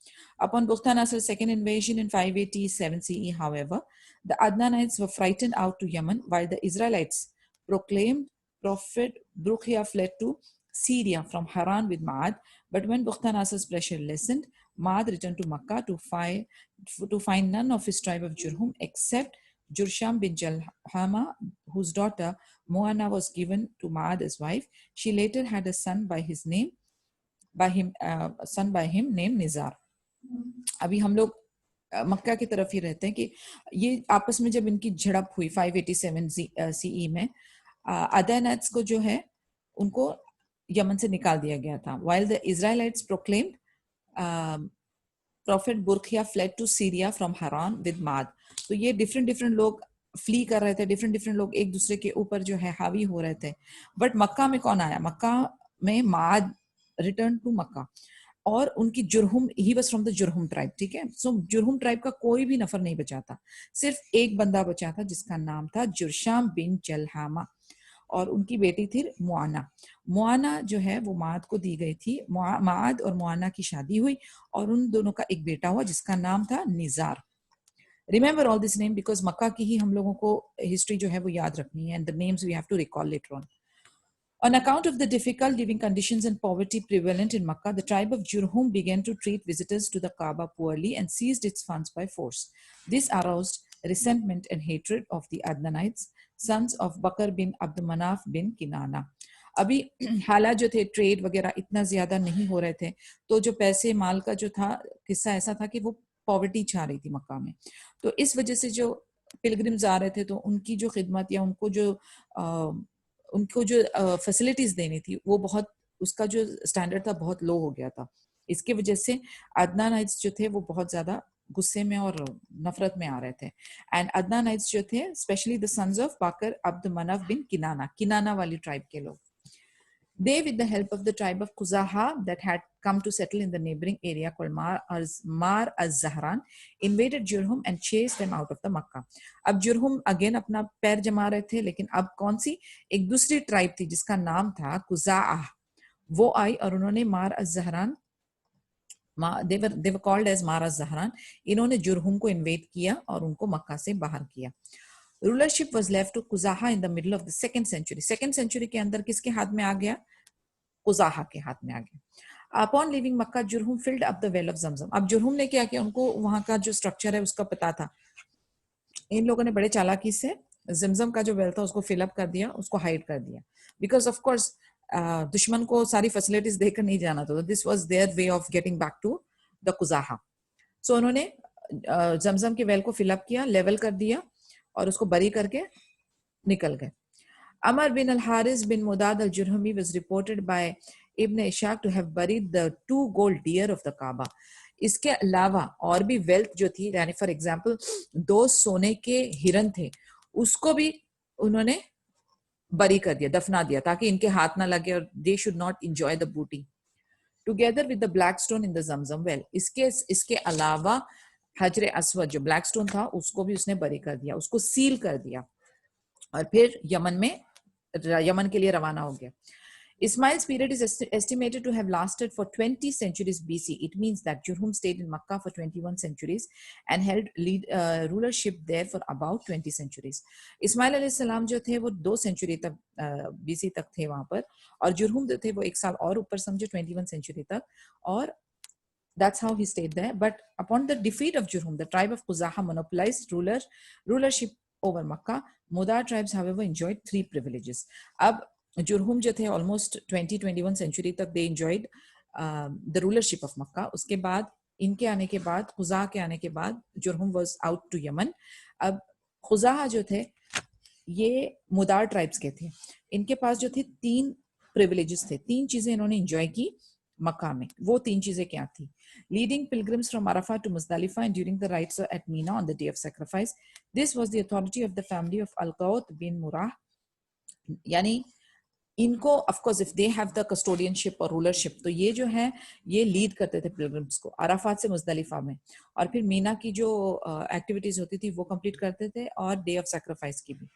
Upon Bukhtanasar's second invasion in 587 CE, however, the Adnanites were frightened out to Yemen, while the Israelites proclaimed Prophet Brukhia fled to Syria from Haran with Ma'ad. But when Bukhtanasar's pressure lessened, Ma'ad returned to Makkah to find none of his tribe of Jurhum except Jursham bin Jalhama, whose daughter Mu'anna was given to Ma'ad as wife. She later had a son by him named Nizar. अभी हम लोग मक्का की तरफ ही रहते हैं कि ये आपस में जब इनकी झड़प हुई 587 CE में, अदनाइट्स को जो है उनको यमन से निकाल दिया गया था, while the Israelites proclaimed Prophet Burkhia fled to Syria from Haran with Ma'ad. तो ये डिफरेंट लोग फ्ली कर रहे थे, डिफरेंट लोग एक दूसरे के ऊपर जो है हावी हो रहे थे. बट मक्का में कौन आया? मक्का में माद रिटर्न टू मक्का, और उनकी Jurhum, he was from the Jurhum tribe. ठीक है, सो जुरहुम ट्राइब का कोई भी नफर नहीं बचा था, सिर्फ एक बंदा बचा था जिसका नाम था जुरशाम बिन जलहामा, और उनकी बेटी थी मुआना. मुआना जो है वो माद को दी गई थी. माद और मुआना की शादी हुई, और उन दोनों का एक बेटा हुआ जिसका नाम था Nizar. Remember all this name because मक्का की ही हम लोगों को हिस्ट्री जो है वो याद रखनी है, and the names we have to recall later on. On account of the difficult living conditions and poverty prevalent in Makkah, the tribe of Jurhum began to treat visitors to the Kaaba poorly and seized its funds by force. This aroused resentment and hatred of the Adnanites, sons of Bakr bin Abd Manaf bin Kinana. अभी हालात जो थे, trade वगैरह इतना ज्यादा नहीं हो रहे थे, तो जो पैसे माल का जो था किस्सा ऐसा था कि वो पॉवर्टी छा रही थी मक्का में. तो इस वजह से जो पिलग्रिम्स आ रहे थे, तो उनकी जो खिदमत या उनको जो फैसिलिटीज देनी थी, वो बहुत, उसका जो स्टैंडर्ड था बहुत लो हो गया था. इसकी वजह से अदनानाइट्स जो थे वो बहुत ज्यादा गुस्से में और नफरत में आ रहे थे। एंड अदनानाइट्स जो थे स्पेशली द सन्स ऑफ बाकर अब्द मनफ बिन किनाना वाली ट्राइब के लोग, they with the help of the tribe of Quzaha that had come to settle in the neighboring area called Mar az-Zahran invaded Jurhum and chased them out of the Makkah. अब जुरहुम again अपना पैर जमा रहे थे, लेकिन अब कौन सी एक दूसरी ट्राइब थी जिसका नाम था कुजाह, वो आई और उन्होंने मार az-Zahran, they were called as Mar az-Zahran, इन्होंने जुरहुम को इन्वेड किया और उनको मक्का से बाहर किया। Rulership was left to Quzaha in the middle of the 2nd century. 2nd century के अंदर किसके हाथ में आ गया? कुजाहा के हाथ में आ गया। Upon leaving Makkah, Jurhum filled up the well of Zamzam. अब जुरहुम ने क्या किया, उनको वहां का जो स्ट्रक्चर है उसका पता था। इन लोगों ने बड़े चालाकी से जमजम का जो वेल था उसको फिल अप कर दिया, उसको हाइड कर दिया, बिकॉज ऑफ कोर्स दुश्मन को सारी फैसिलिटीज देकर नहीं जाना था। This was their way of getting back to the Khuzaa. So उन्होंने जमजम के वेल को फिल अप किया, लेवल कर दिया और उसको बरी करके निकल गए। Amr bin al-Haris bin Mudad al-Jurhumi was reported by Ibn Ishaq to have buried the 2 gold deer of the Kaaba. इसके अलावा और भी वेल्थ जो थी, यानी फॉर एग्जाम्पल 2 सोने के हिरन थे, उसको भी उन्होंने बरी कर दिया, दफना दिया, ताकि इनके हाथ ना लगे और they should not enjoy the booty. Together with the black stone in the Zamzam well. इसके अलावा हजर अस्वद जो ब्लैक स्टोन था उसको भी उसने बरी कर दिया, उसको सील कर दिया और फिर यमन के लिए रवाना हो गया। Ismail's period is estimated to have lasted for 20 centuries BC. It means that Jurhum stayed in Makkah for 21 centuries and held rulership there for about 20 centuries. Ismail alayhi salam जो थे वो 2 century तक BC तक थे वहां पर, और जुरहुम जो थे वो 1 साल और ऊपर समझो 21 century तक, और that's how he stayed there. But upon the defeat of Jurhum, the tribe of Quzaha monopolized rulership over Makkah. Mudar tribes, however, enjoyed 3 privileges. अब जुरहुम जो थे almost 20-21 century तक they enjoyed the rulership of Makkah. उसके बाद इनके आने के बाद, खुजा के आने के बाद, जुरहुम was out to Yemen. अब खुजा जो थे ये मुदार ट्राइब्स के थे, इनके पास जो थे 3 privileges थे, 3 चीजें इन्होंने enjoy की मक्का में। वो 3 चीजें क्या थी? Leading pilgrims from Arafat to Muzdalifah and during the rites at Mina on the day of sacrifice. This was the authority of the family of Al-Qawt bin Murrah. यानी इनको of course if they have the custodianship or rulership, तो ये जो है ये lead करते थे pilgrims को अराफात से मुज़दलिफा में, और फिर मीना की जो एक्टिविटीज होती थी वो कंप्लीट करते थे, और डे ऑफ सैक्रिफाइस की भी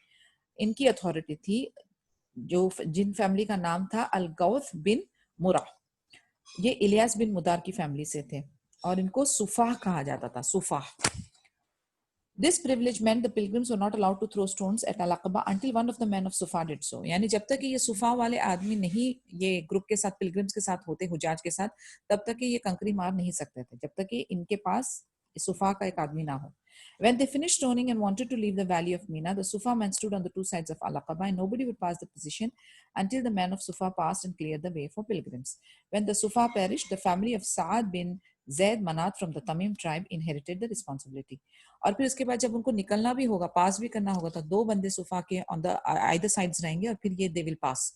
इनकी अथॉरिटी थी, जो जिन फैमिली का नाम था अल-गौथ बिन मुरा। ये इलियास बिन मुदार की फैमिली से थे और इनको सुफाह कहा जाता था, सुफाह। This privilege meant the pilgrims were not allowed to throw stones at Al-Aqaba until one of the men of Sufa did so. यानी जब तक कि ये सुफा वाले आदमी नहीं ये ग्रुप के साथ पिलग्रिम्स के साथ होते, हुजाज के साथ, तब तक कि ये कंकरी मार नहीं सकते थे, जब तक कि इनके पास सुफा का एक आदमी ना हो। When they finished stoning and wanted to leave the valley of Mina, the Sufa men stood on the 2 sides of Al-Aqaba and nobody would pass the position until the men of Sufa passed and cleared the way for pilgrims. When the Sufa perished, the family of Sa'ad bin Zaid Manat from the Tamim tribe inherited the responsibility. और फिर उसके बाद जब उनको निकलना भी होगा, पास भी करना होगा, तो 2 बंदे सुफा के ऑन द आइदर साइड्स रहेंगे और फिर ये दे विल पास।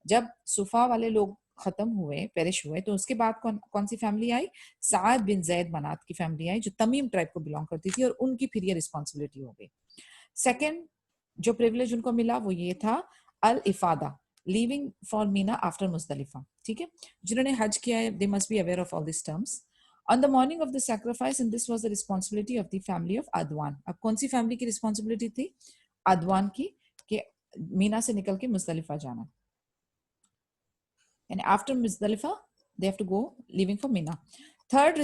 जब सुफा वाले लोग खत्म हुए, पेरिश हुए, तो उसके बाद कौन सी फैमिली आई? साद बिन जैद मनात की फैमिली आई, जो तमीम ट्राइब को बिलोंग करती थी, और उनकी फिर ये रिस्पॉन्सिबिलिटी हो गई। सेकेंड जो प्रिविलेज उनको मिला वो ये था अल इफादा, leaving for Meena after Muzdalifah. ठीक है, जिन्होंने हज किया है they must be aware of all this terms. On the morning of the sacrifice, and this was the responsibility of the family of Adwan. अब कौन सी फैमिली की रिस्पॉन्सिबिलिटी थी? अदवान की, कि मीना से निकल के मुज़दलिफा जाना। And after Muzdalifa, they have to go leaving for Mina. Third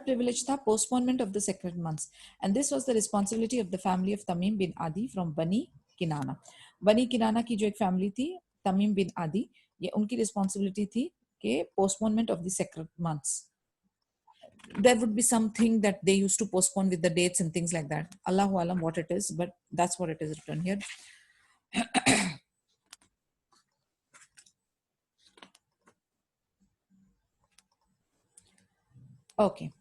privilege था postponement of the sacred months, and this was the responsibility of the family of Tamim bin Adi from Bani Kinana. Bani Kinana की जो एक family थी Tamim bin Adi, ये उनकी responsibility थी कि postponement of the sacred months. There would be something that they used to postpone with the dates and things like that. Allahu alam what it is, but that's what it is written here. Okay.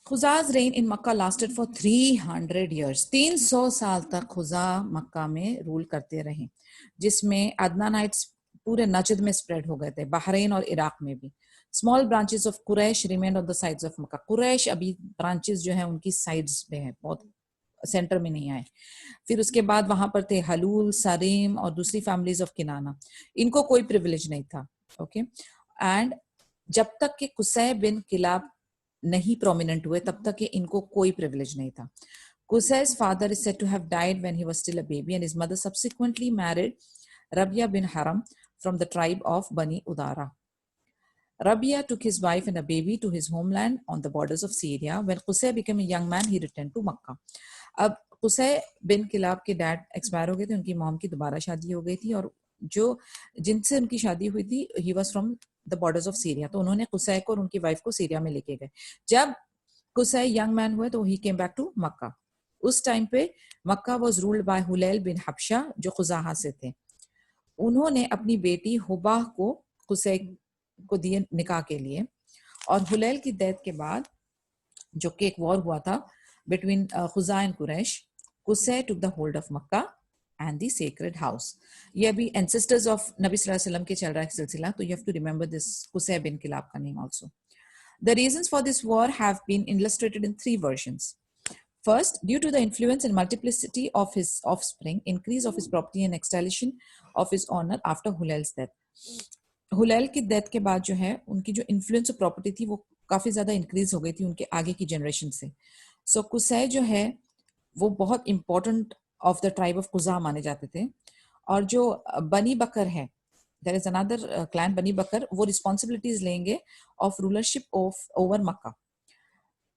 Khuza's reign in Makkah lasted for 300 years. 300 साल तक खुजा मक्का में rule करते रहे, जिसमें अदनानाइट्स पूरे Najd में spread हो गए थे, बहरीन और इराक में भी। Small branches of Quraysh remained on the sides of Mecca. Quraysh अभी ब्रांचेस जो है उनकी साइड्स पे है, बहुत सेंटर में नहीं आए। फिर उसके बाद वहां पर थे हलूल, सरीम और दूसरी फैमिलीज ऑफ किनाना, इनको कोई प्रिविलेज नहीं था। ओके, एंड जब तक कि कुसै बिन किलाब नहीं प्रोमिनेंट हुए तब तक इनको कोई प्रिविलेज नहीं था। Qusay's father is said to have died when he was still a baby, and his mother subsequently married Rabia bin Haram from the tribe of Bani Udara. Rabia took his wife and a baby to his homeland on the borders of Syria. When Qusay became a young man, he returned to Makkah. अब कुसै bin किलाब के dad expire हो गए थे, उनकी mom की दोबारा शादी हो गई थी, और जो जिनसे उनकी शादी हुई थी ही was from the borders of Syria, तो उन्होंने कुसै को और उनकी वाइफ को सीरिया में लेके गए। जब कुसै यंग मैन हुए तो ही केम बैक टू मक्का। उस टाइम पे मक्का वाज रूल्ड बाय हुलैल बिन हबशा, जो खुजाहा से थे। उन्होंने अपनी बेटी हुबाह को कुसै को दिए निकाह के लिए, और हुलैल की डेथ के बाद जो कि एक वॉर हुआ था बिटवीन खुजा एंड कुरैश, कुसै took the hold of Mecca and the sacred house. ये अभी एंसेस्टर्स ऑफ नबी सल्लल्लाहु अलैहि वसल्लम के चल रहा है सिलसिला, तो you have to remember this Qusai bin Kilab का name also. The reasons for this war have been illustrated in 3 versions. First, due to the influence and multiplicity of his offspring, increase of his property and extension of his honor after Hulail's death. हुलैल की death के बाद जो है उनकी जो influence और property थी वो काफी ज्यादा इंक्रीज हो गई थी उनके आगे की जनरेशन से। सो कुसै जो है वो बहुत important of the tribe of कुजा माने जाते थे। और जो बनी बकर है, देयर इज अनदर क्लैन बनी बकर, वो रिस्पॉन्सिबिलिटीज लेंगे of rulership of over Mecca.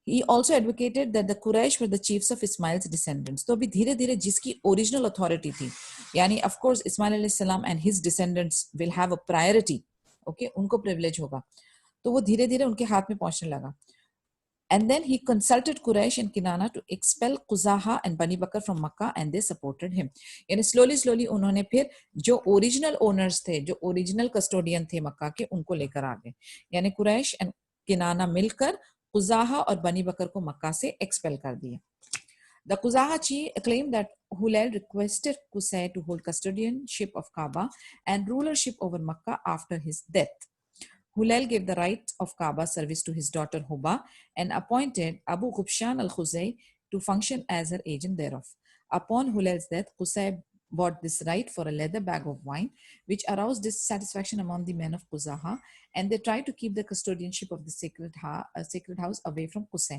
He also advocated that the Quraysh were the chiefs of Ismail's descendants. तो अभी धीरे धीरे जिसकी ओरिजिनल अथॉरिटी थी, यानी ऑफ कोर्स इस्माइल अलैहिस्सलाम and his descendants will have a priority, okay, उनको प्रिविलेज होगा, तो वो धीरे धीरे उनके हाथ में पहुंचने लगा। And then he consulted Quraysh and Kinana to expel Quzaha and Bani Bakr from Makkah, and they supported him. यानी slowly उन्होंने फिर जो ओरिजिनल ओनर्स थे, जो ओरिजिनल कस्टोडियन थे मक्का के, उनको लेकर आ गए। यानी कुरैश एंड किनाना मिलकर कुजाहा और बनी बकर को मक्का से एक्सपेल कर दिया। The Quzaha chief claimed that Hulail requested Qusay to hold custodianship of Kaaba and rulership over Makkah after his death. Hulail gave the right of Kaaba service to his daughter Huba and appointed Abu Ghubshan al-Khuzay to function as her agent thereof. Upon Hulail's death, Qusay bought this right for a leather bag of wine, which aroused dissatisfaction among the men of Quzaha, and they tried to keep the custodianship of the sacred house away from Qusay.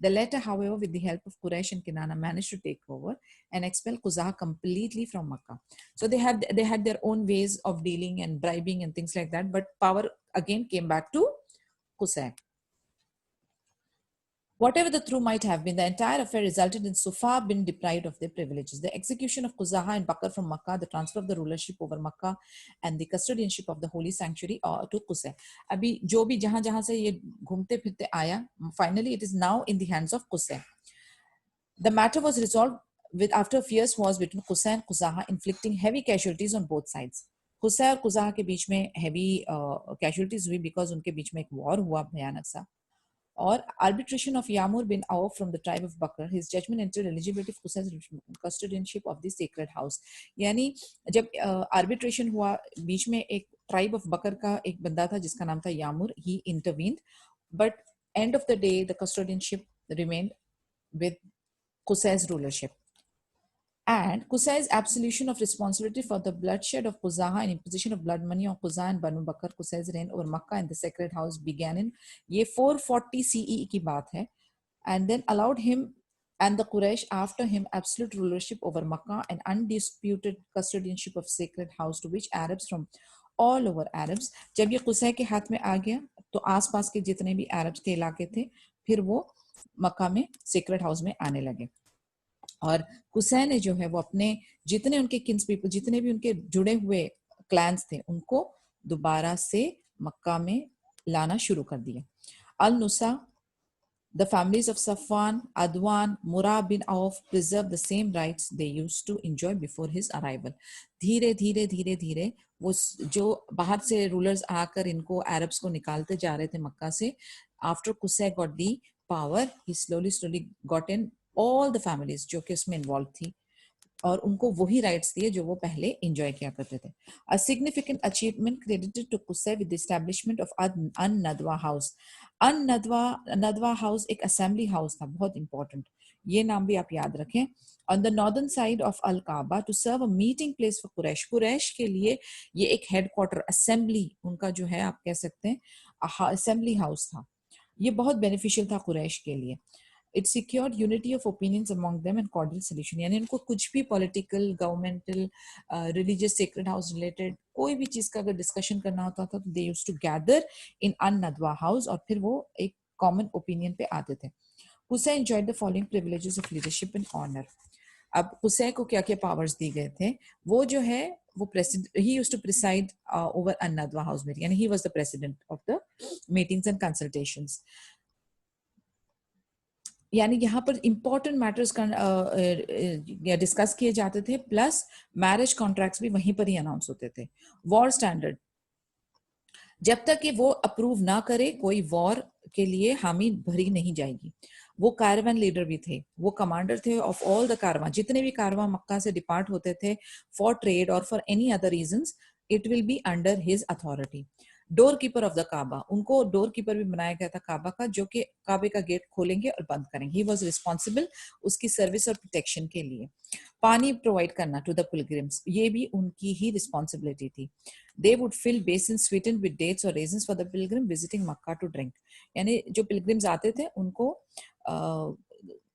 The latter, however, with the help of Quraysh and Kinana, managed to take over and expel Quzaha completely from Makkah. So they had their own ways of dealing and bribing and things like that, but power again came back to Qusay. Whatever the truth might have been, the entire affair resulted in Sufa being deprived of their privileges. The execution of Quzaha and Bakr from Makkah, the transfer of the rulership over Makkah, and the custodianship of the holy sanctuary to Qusay. अभी जो भी जहां से ये घूमते फिरते आया, finally it is now in the hands of Qusay. The matter was resolved with after a fierce wars between Qusay and Quzaha, inflicting heavy casualties on both sides. Qusay और Quzaha के बीच में heavy casualties हुई because उनके बीच में एक war हुआ भयानक सा। और arbitration of Yamur bin Auf from the tribe of Bakr, his judgment entered eligibility of Qusay's custodianship of the sacred house. यानी जब arbitration हुआ, बीच में एक tribe of Bakr का एक बंदा था जिसका नाम था यामुर, he intervened, but end of the day the custodianship remained with Qusay's rulership. And Qusay's absolution of responsibility for the bloodshed of Quzaha and imposition of blood money on Quzaha and Banu Bakr, Qusay's reign over Makkah and the sacred house began in ये 440 CE की बात है, and then allowed him and the Quraysh after him absolute rulership over Makkah and undisputed custodianship of sacred house, to which Arabs from all over Arabs, जब ये Qusay के हाथ में आ गया तो आसपास के जितने भी Arabs के इलाके थे फिर वो मक्का में sacred house में आने लगे। और कुसै ने जो है वो अपने जितने उनके किन्स पीपल, जितने भी उनके जुड़े हुए क्लैंस थे, उनको दोबारा से मक्का में लाना शुरू कर दिया। अल नुसा, the families of Safwan, Adwan, Murah bin Auf preserved the same rights they used to enjoy before his arrival. धीरे धीरे वो जो बाहर से रूलर्स आकर इनको अरब्स को निकालते जा रहे थे मक्का से, after Qusay got the power, he slowly got in all the families जो कि उसमें इन्वॉल्व थी, और उनको वही राइट्स दिए जो वो पहले एंजॉय किया करते थे. A significant achievement credited to Qusai with the establishment of an Nadwa house. An Nadwa house एक असेंबली हाउस था, बहुत इंपॉर्टेंट, ये नाम भी आप याद रखें. On the northern side of al Kaaba to serve a meeting place for Quraysh. Quraysh के लिए ये एक हेडक्वार्टर, असेंबली उनका जो है आप कह सकते हैं असेंबली हाउस था. ये बहुत बेनिफिशियल था कुरैश के लिए. It secured unity of opinions among them and cordial solution. यानी उनको कुछ भी political, governmental, religious, sacred house related कोई भी चीज का अगर डिस्कशन करना होता था तो they used to gather in an Nadwa house और फिर वो एक कॉमन ओपिनियन पे आते थे. Qusai enjoyed the following privileges of leadership and honour. अब कुसै को क्या क्या पावर्स दी गए थे? वो जो है वो president, he used to preside over an Nadwa house meeting, यानी he was the president of the meetings and consultations. यानी यहाँ पर इंपॉर्टेंट मैटर्स डिस्कस किए जाते थे, प्लस मैरिज कॉन्ट्रैक्ट्स भी वहीं पर ही अनाउंस होते थे. वॉर स्टैंडर्ड, जब तक कि वो अप्रूव ना करे कोई वॉर के लिए हामी भरी नहीं जाएगी. वो कारवान लीडर भी थे, वो कमांडर थे ऑफ ऑल द कारवां. जितने भी कारवां मक्का से डिपार्ट होते थे फॉर ट्रेड और for any other reasons, it will be under his authority. Door keeper of the Kaaba, उनको डोर कीपर भी बनाया गया था काबा का, जो कि काबे का गेट खोलेंगे और बंद करेंगे. ही वाज रिस्पॉन्सिबल उसकी सर्विस और प्रोटेक्शन के लिए. पानी प्रोवाइड करना टू द पिलग्रिम्स, ये भी उनकी ही रिस्पॉन्सिबिलिटी थी. They would fill basins sweetened with dates or raisins for the pilgrim visiting Makkah to drink. यानी जो पिलग्रिम्स आते थे उनको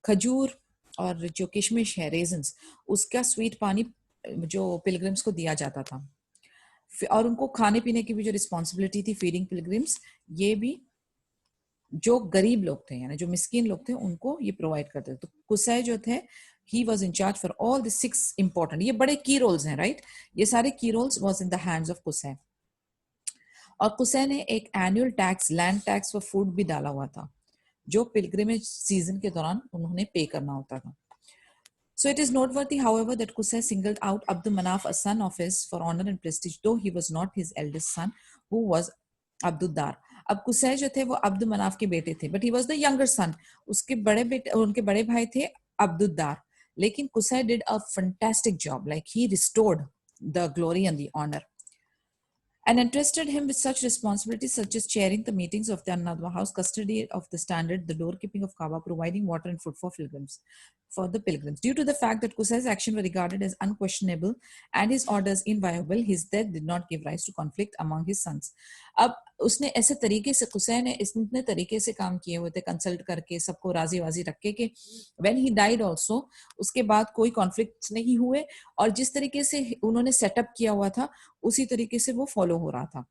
खजूर और जो किशमिश है, रेजन्स, उसका स्वीट पानी जो पिलग्रिम्स को दिया जाता था. और उनको खाने पीने की भी जो रिस्पॉन्सिबिलिटी थी, फीडिंग पिलग्रिम्स, ये भी जो गरीब लोग थे यानी जो मिस्कीन लोग थे उनको ये प्रोवाइड करते थे. तो कुसै जो थे, he was in charge for all the 6 important, ये बड़े की रोल्स हैं, राइट? ये सारे की roles was in the hands of कुसै. और कुसै ने एक annual tax, land tax for food भी डाला हुआ था, जो पिलग्रिमेज सीजन के दौरान उन्होंने पे करना होता था. So it is noteworthy, however, that Qusay singled out Abd Manaf, a son of his, for honor and prestige, though he was not his eldest son, who was Abduddar. अब कुसै जो थे वो अब्द मनाफ के बेटे थे, but he was the younger son. उसके बड़े बेटे, उनके बड़े भाई थे अब्दुद्दार. लेकिन Qusai did a fantastic job, like he restored the glory and the honour and entrusted him with such responsibilities such as chairing the meetings of the An-Nadwa house, custody of the standard, the doorkeeping of Kaaba, providing water and food for the pilgrims. Due to the fact that Qusay's actions were regarded as unquestionable and his orders inviolable, his death did not give rise to conflict among his sons. अब उसने ऐसे तरीके से, कुसै ने इतने तरीके से काम किए हुए थे, कंसल्ट करके सबको राजी वाजी रख के, कि when he died also, उसके बाद कोई कॉन्फ्लिक्ट नहीं हुए और जिस तरीके से उन्होंने सेटअप किया हुआ था उसी तरीके से वो फॉलो हो रहा था.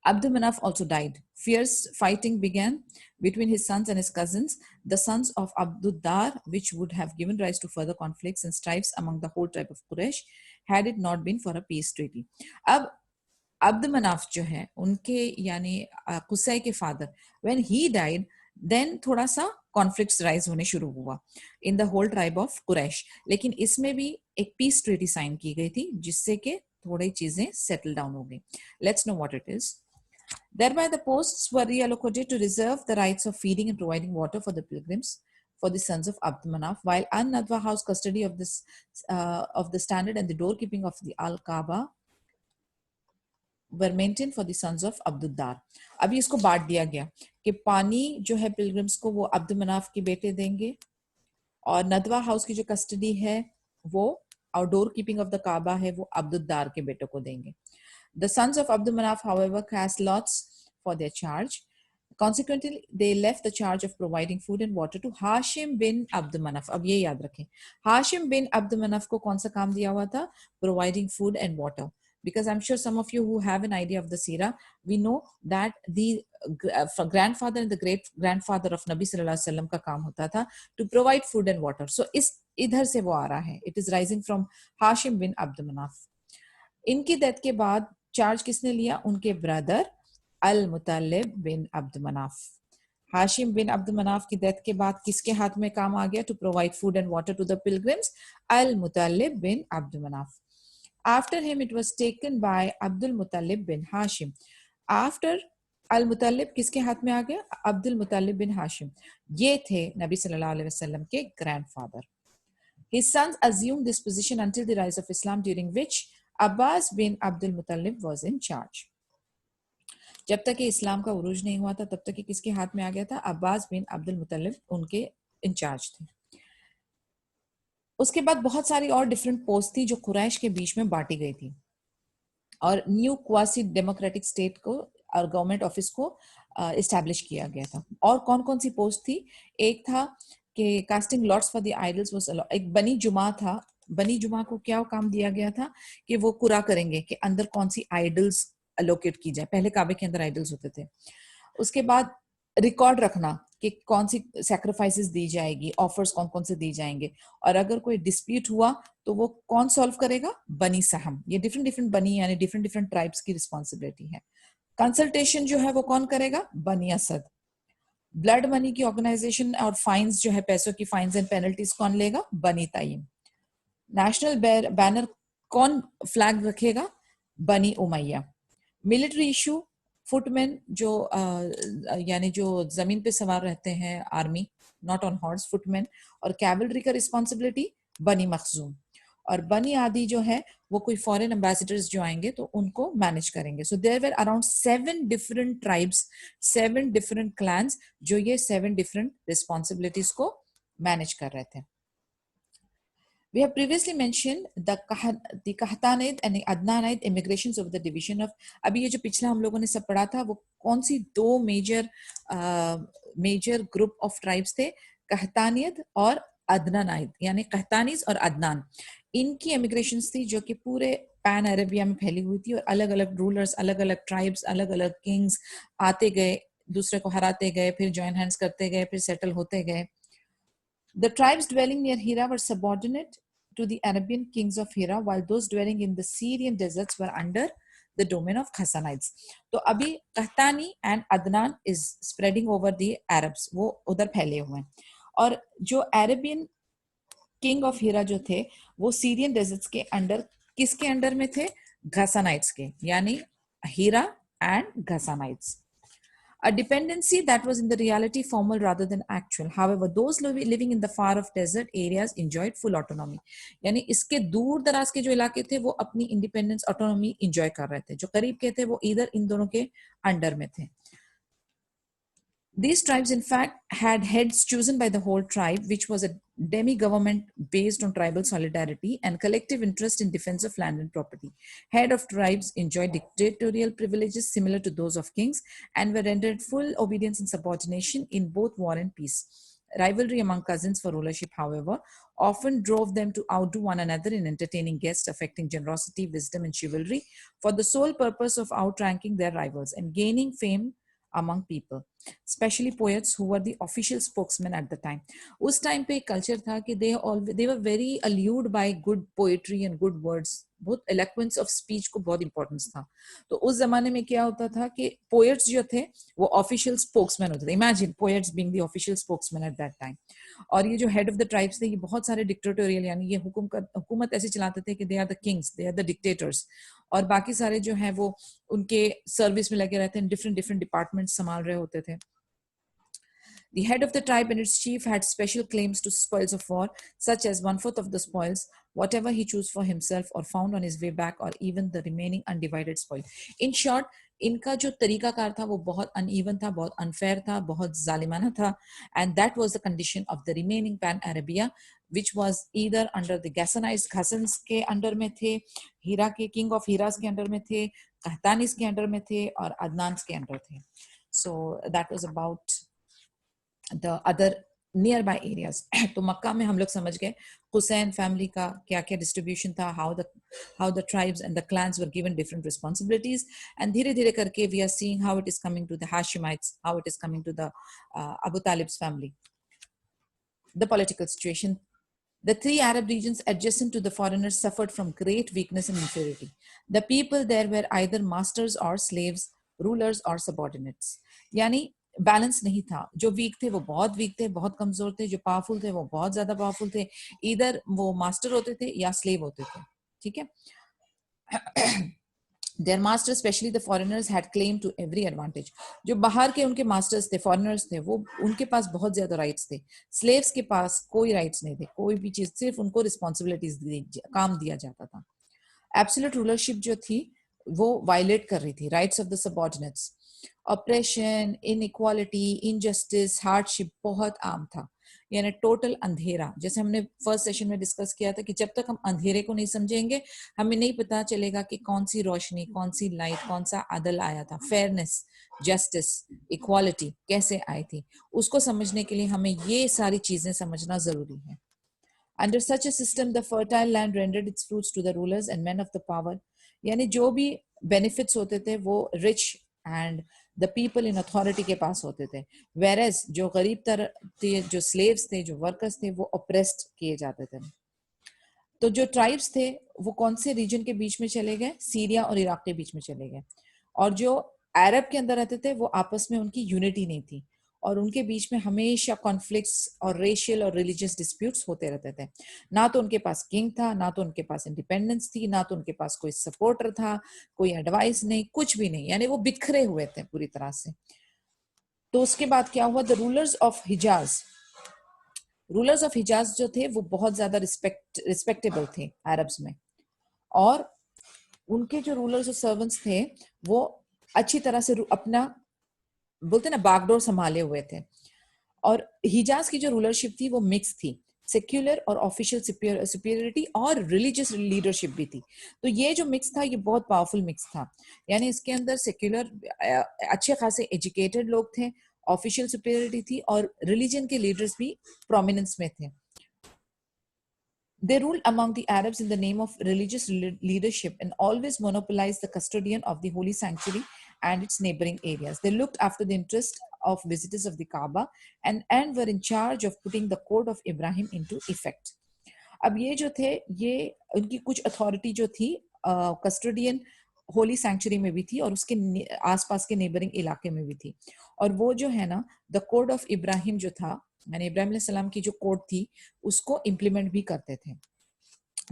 Abd Manaf also died. Fierce fighting began between his sons and his cousins, the sons of Abduddar, which would have given rise to further conflicts and strifes among the whole tribe of Quraysh, had it not been for a peace treaty. अब अब्द मनाफ जो है उनके यानी Qusai के father, when he died, then थोड़ा सा conflicts rise होने शुरू हुआ in the whole tribe of Quraysh. लेकिन इसमें भी एक पीस ट्रीटी साइन की गई थी जिससे कि थोड़ी चीजें सेटल डाउन हो गई. Let's know what it is. Thereby the posts were reallocated to reserve the rights of feeding and providing water for the pilgrims, for the sons of Abd Manaf, while An-Nadwa house custody of this of the standard and the doorkeeping of the Al-Kaaba were maintained for the sons of Abduddar. अभी इसको बांट दिया गया कि पानी जो है pilgrims को वो अब्द मनाफ के बेटे देंगे और नदवा हाउस की जो कस्टडी है वो, और डोर कीपिंग ऑफ द काबा है वो अब्दुद्दार के बेटे को देंगे. The sons of Abd Manaf, however, cast lots for their charge. Consequently, they left the charge of providing food and water to Hashim bin Abd Manaf. अब ये याद रखें, Hashim bin Abd Manaf को कौन सा काम दिया हुआ था? Providing food and water. Because I'm sure some of you who have an idea of the seerah, we know that the grandfather and the great grandfather of Nabi sallallahu alaihi wasallam का काम होता था to provide food and water. So इस इधर से वो आ रहा है. It is rising from Hashim bin Abd Manaf. इनकी डेथ के बाद चार्ज किसने लिया? उनके ब्रदर अल Muttalib bin Abd Manaf. Hashim बिन अब्द मनाफ की डेथ के बाद किसके हाथ में काम आ गया? To provide food and water to the pilgrims, Al Muttalib bin Abd Manaf. After him it was taken by Abdul Muttalib bin Hashim. After Al Muttalib किसके हाथ में आ गया? Abdul Muttalib bin Hashim. ये थे नबी सल्लल्लाहु अलैहि वसल्लम के grandfather. His sons assumed this position until the rise of Islam, during which Abbas bin Abdul Muttalib was in charge. जब तक कि इस्लाम का उरूज नहीं हुआ था तब तक कि किसके हाथ में आ गया था? अब्बास बिन अब्दुल मुतल्लिब उनके इंचार्ज थे. उसके बाद बहुत सारी और डिफरेंट पोस्ट थी जो कुरैश के बीच में बांटी गई थी और न्यू क्वासी डेमोक्रेटिक स्टेट को और गवर्नमेंट ऑफिस को इस्टेब्लिश किया गया था. और कौन कौन सी पोस्ट थी? एक था कि casting lots for the idols was allowed. एक बनी जुमा था. बनी जुमा को क्या काम दिया गया था कि वो कुरा करेंगे कि अंदर कौन सी आइडल्स अलोकेट की जाए. पहले काबे के अंदर आइडल्स होते थे. उसके बाद रिकॉर्ड रखना कि कौन सी सैक्रिफाइसेस दी जाएगी, ऑफर्स कौन कौन से दी जाएंगे, और अगर कोई डिस्प्यूट हुआ तो वो कौन सॉल्व करेगा? बनी सहम. ये डिफरेंट डिफरेंट बनी यानी डिफरेंट डिफरेंट ट्राइब्स की रिस्पॉन्सिबिलिटी है. कंसल्टेशन जो है वो कौन करेगा? बनी असद. ब्लड मनी की ऑर्गेनाइजेशन और फाइन्स जो है, पैसों की फाइन्स एंड पेनल्टीज कौन लेगा? बनी ताइम. नेशनल बैनर कौन फ्लैग रखेगा? बनी उमैया. मिलिट्री इशू, फुटमैन जो यानी जो जमीन पे सवार रहते हैं, army not on horse, footman. और कैवलरी का रिस्पॉन्सिबिलिटी बनी मखजूम. और बनी आदि जो है वो कोई फॉरेन एम्बेसडर्स जो आएंगे तो उनको मैनेज करेंगे. So there were around 7 different tribes, 7 different clans जो ये 7 डिफरेंट रिस्पॉन्सिबिलिटीज को मैनेज कर रहे थे. We have previously mentioned the Qahtanid and the Adnanid immigrations of the division of. अभी ये जो पिछला हम लोगों ने सब पढ़ा था वो कौन सी दो मेजर ग्रुप ऑफ ट्राइब्स थे? कहतानियद और अदनानाइद, यानी कहतानीज और अदनान. इनकी इमिग्रेशंस थी जो कि पूरे पैन अरेबिया में फैली हुई थी और अलग अलग रूलर्स, अलग अलग ट्राइब्स, अलग अलग किंग्स आते गए, दूसरे को हराते गए, फिर जॉइन हैंड्स करते गए, फिर सेटल होते गए. The tribes dwelling near Hira were subordinate to the Arabian kings of Hira, while those dwelling in the Syrian deserts were under the domain of Ghassanites. तो अभी Qahtani and Adnan is spreading over the Arabs, वो उधर फैले हुए हैं. और जो Arabian king of Hira जो थे वो Syrian deserts के अंडर, किसके अंडर में थे? Ghassanites के, यानी Hira and Ghassanites. A dependency that was in the reality formal rather than actual. However, those living in the far off desert areas enjoyed full autonomy. यानी इसके दूर दराज के जो इलाके थे वो अपनी इंडिपेंडेंस, ऑटोनॉमी एंजॉय कर रहे थे. जो करीब के थे वो इधर इन दोनों के अंडर में थे. These tribes, in fact, had heads chosen by the whole tribe, which was a demi-government based on tribal solidarity and collective interest in defense of land and property. Head of tribes enjoyed dictatorial privileges similar to those of kings and were rendered full obedience and subordination in both war and peace. Rivalry among cousins for rulership, however, often drove them to outdo one another in entertaining guests, affecting generosity, wisdom, and chivalry for the sole purpose of outranking their rivals and gaining fame among people, especially poets who were the official spokesmen at the time. उस time पे एक culture था कि they were very allured by good poetry and good words. बहुत eloquence of speech को बहुत importance था. तो उस जमाने में क्या होता था कि poets जो थे वो official spokesmen होते थे. Imagine poets being the official spokesman at that time. और ये जो head of the tribes थे ये बहुत सारे dictatorial यानी ये हुकूमत ऐसे चलाते थे कि they are the kings, they are the dictators. और बाकी सारे जो हैं वो उनके सर्विस में लगे रहते हैं, डिफरेंट डिफरेंट डिपार्टमेंट संभाल रहे होते थे. The head of the tribe and its chief had special claims to spoils of war, such as 1/4 of the spoils, whatever he chose for himself or found on his way back, or even the remaining undivided spoil. In short, इनका जो तरीकाकार था वो बहुत uneven था, बहुत unfair था, बहुत जालिमाना था, and that was the condition of the remaining Pan Arabia, which was either under the Ghassanites, Ghassans के अंडर में थे, हीरा के king of Hiras के अंडर में थे, कहतानीस के अंडर में थे और अदनान्स के अंडर थे. So that was about the other nearby areas. तो मक्का में हम लोग समझ गए हुसैन फैमिली का क्या क्या डिस्ट्रीब्यूशन था, how the tribes and the clans were given different responsibilities, and धीरे धीरे करके we are seeing how it is coming to the Hashemites, how it is coming to the Abu Talib's family. The political situation. The 3 Arab regions adjacent to the foreigners suffered from great weakness and inferiority. The people there were either masters or slaves, rulers or subordinates. यानी balance नहीं था. जो week थे वो बहुत week थे, बहुत कमजोर थे. जो पावरफुल थे वो बहुत ज्यादा पावरफुल थे. इधर वो मास्टर होते थे या स्लेव होते थे. ठीक है. Their masters, especially the foreigners, had claim to every advantage. जो बाहर के उनके मास्टर्स थे, फॉरेनर्स थे, वो उनके पास बहुत ज्यादा राइट्स थे. स्लेव्स के पास कोई राइट्स नहीं थे, कोई भी चीज, सिर्फ उनको रिस्पॉन्सिबिलिटीज काम दिया जाता था. एब्सोल्यूट रूलरशिप जो थी वो वायलेट कर रही थी rights of the subordinates. Operation, inequality, injustice, hardship बहुत आम था. यानी टोटल अंधेरा. जैसे हमने फर्स्ट सेशन में डिस्कस किया था कि जब तक हम अंधेरे को नहीं समझेंगे, हमें नहीं पता चलेगा कि कौन सी रोशनी, कौन सी लाइट, कौन सा अदल आया था, फेयरनेस, जस्टिस, इक्वालिटी कैसे आई थी. उसको समझने के लिए हमें ये सारी चीजें समझना जरूरी है. Under such a system, the fertile land rendered its fruits to the rulers and men of the power. यानी जो भी benefits होते थे वो rich and the people in authority के पास होते थे. Whereas जो गरीब थे, जो slaves थे, जो workers थे, वो oppressed किए जाते थे. तो जो ट्राइब्स थे वो कौन से रीजन के बीच में चले गए? सीरिया और इराक के बीच में चले गए. और जो अरब के अंदर रहते थे वो आपस में उनकी यूनिटी नहीं थी और उनके बीच में हमेशा कॉन्फ्लिक्ट्स और रेशियल और रिलीजियस डिस्प्यूट्स होते रहते थे. ना तो उनके पास किंग था, ना तो उनके पास इंडिपेंडेंस थी, ना तो उनके पास कोई सपोर्टर था, कोई एडवाइस नहीं, कुछ भी नहीं. यानी वो बिखरे हुए थे पूरी तरह से. तो उसके बाद क्या हुआ? द रूलर्स ऑफ हिजाज जो थे वो बहुत ज्यादा रिस्पेक्टेबल थे अरब्स में. और उनके जो रूलर्स और सर्वेंट्स थे वो अच्छी तरह से अपना, बोलते ना, बागडोर संभाले हुए थे. और हिजाज की जो रूलरशिप थी वो मिक्स थी. सेक्युलर और ऑफिशियल सुपीरियरिटी और रिलीजियस लीडरशिप भी थी. तो ये जो मिक्स था ये बहुत पावरफुल मिक्स था. यानी इसके अंदर सेक्युलर अच्छे खासे एजुकेटेड लोग थे, ऑफिशियल सुपीरियरिटी थी और रिलीजन के लीडर्स भी प्रोमिनेंस में थे. They ruled among the Arabs in the name of religious leadership and always monopolized the custodian of the holy sanctuary and its neighboring areas. They looked after the interest of visitors of the Kaaba and were in charge of putting the code of Ibrahim into effect. अब ये जो थे, ये उनकी कुछ authority जो थी custodian Holi sanctuary में भी थी और उसके आसपास के नेबरिंग इलाके में भी थी. और वो जो है ना, द कोड ऑफ इब्राहिम जो था, यानी इब्राहिम अलैहिस्सलाम की जो कोड थी उसको इम्प्लीमेंट भी करते थे.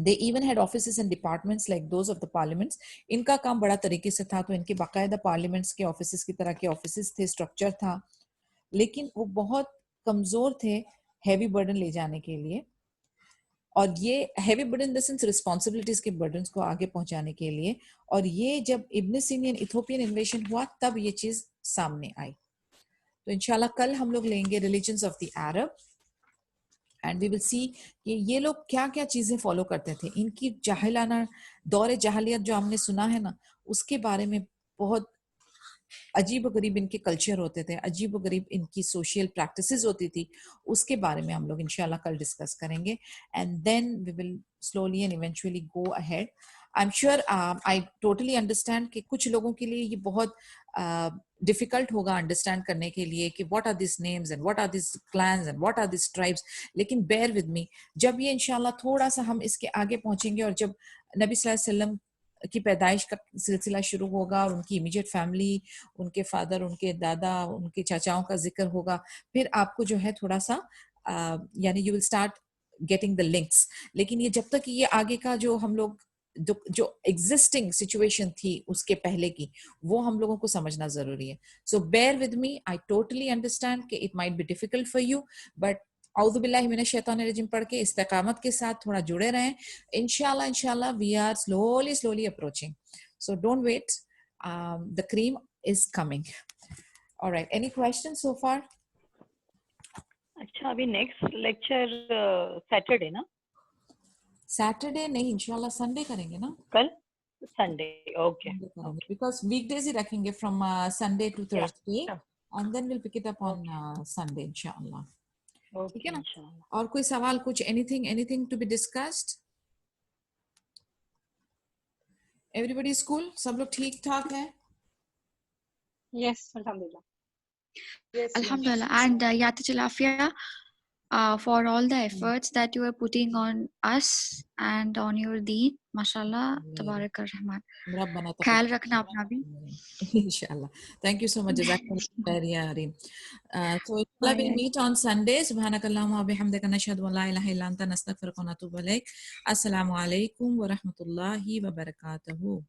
They even had offices and departments like those of the parliaments. इनका काम बड़ा तरीके से था, तो इनके बाकायदा पार्लियामेंट्स के ऑफिसेस की तरह के ऑफिसेस थे, स्ट्रक्चर था. लेकिन वो बहुत कमजोर थे हैवी बर्डन ले जाने के लिए. और ये heavy burden in the sense responsibilities के बर्डन को आगे पहुंचाने के लिए. और ये जब इब्न सीनियन इथोपियन इन्वेशन हुआ तब ये चीज सामने आई. तो इंशाल्लाह कल हम लोग लेंगे religions of the Arab and we will see कि ये लोग क्या क्या चीजें फॉलो करते थे. इनकी जाहिलाना दौर जहालियत जो हमने सुना है ना, उसके बारे में बहुत अजीब गरीब इनके कल्चर होते थे, अजीब गरीब इनकी सोशल प्रैक्टिसेस होती थी. उसके बारे में हम लोग इंशाल्लाह कल डिस्कस करेंगे and then we will slowly and eventually go ahead. I am sure, I totally understand कि कुछ लोगों के लिए ये बहुत डिफिकल्ट होगा अंडरस्टैंड करने के लिए कि what are this names and what are this clans and what are this tribes. लेकिन बेयर विद मी, जब ये इंशाल्लाह थोड़ा सा हम इसके आगे पहुंचेंगे और जब नबी सल्लल्लाहु अलैहि वसल्लम की पैदाइश का सिलसिला शुरू होगा और उनकी इमीडिएट फैमिली, उनके फादर, उनके दादा, उनके चाचाओं का जिक्र होगा, फिर आपको जो है थोड़ा सा यानी you will start getting the links. लेकिन ये जब तक ये आगे का जो हम लोग जो एग्जिस्टिंग सिचुएशन थी उसके पहले की, वो हम लोगों को समझना जरूरी है. So bear with me, I totally understand कि it might be difficult for you, but औज़ु बिल्लाहि मिनश शैतानिर रजीम पढ़ के इस्तिकामत के साथ थोड़ा जुड़े रहें. इंशाल्लाह we are slowly approaching. So don't wait. The cream is coming. All right. Any questions so far? अच्छा, अभी नेक्स्ट लेक्चर सैटरडे ना? सैटरडे नहीं, इंशाल्लाह संडे करेंगे ना. कल संडे. ओके, because weekdays ही रखेंगे from Sunday to Thursday, and then we'll pick it up on Sunday इंशाल्लाह. ठीक है ना. और कोई सवाल, कुछ anything to be discussed? Everybody school, सब लोग ठीक ठाक है? Yes, alhamdulillah. Yes, alhamdulillah. And Yatichil Afia, for all the efforts that you are putting on us and on your deen, mashallah, tabarak ar-Rahman. ख्याल रखना अपना भी. Inshallah. Thank you so much. Jazakallah. So inshallah we'll meet on Sunday. Subhanakallahumma wa bihamdika nashhadu an la ilaha illa anta nastaghfiruka wa natubu ilaik. Assalamu alaikum wa rahmatullahi wa barakatuhu.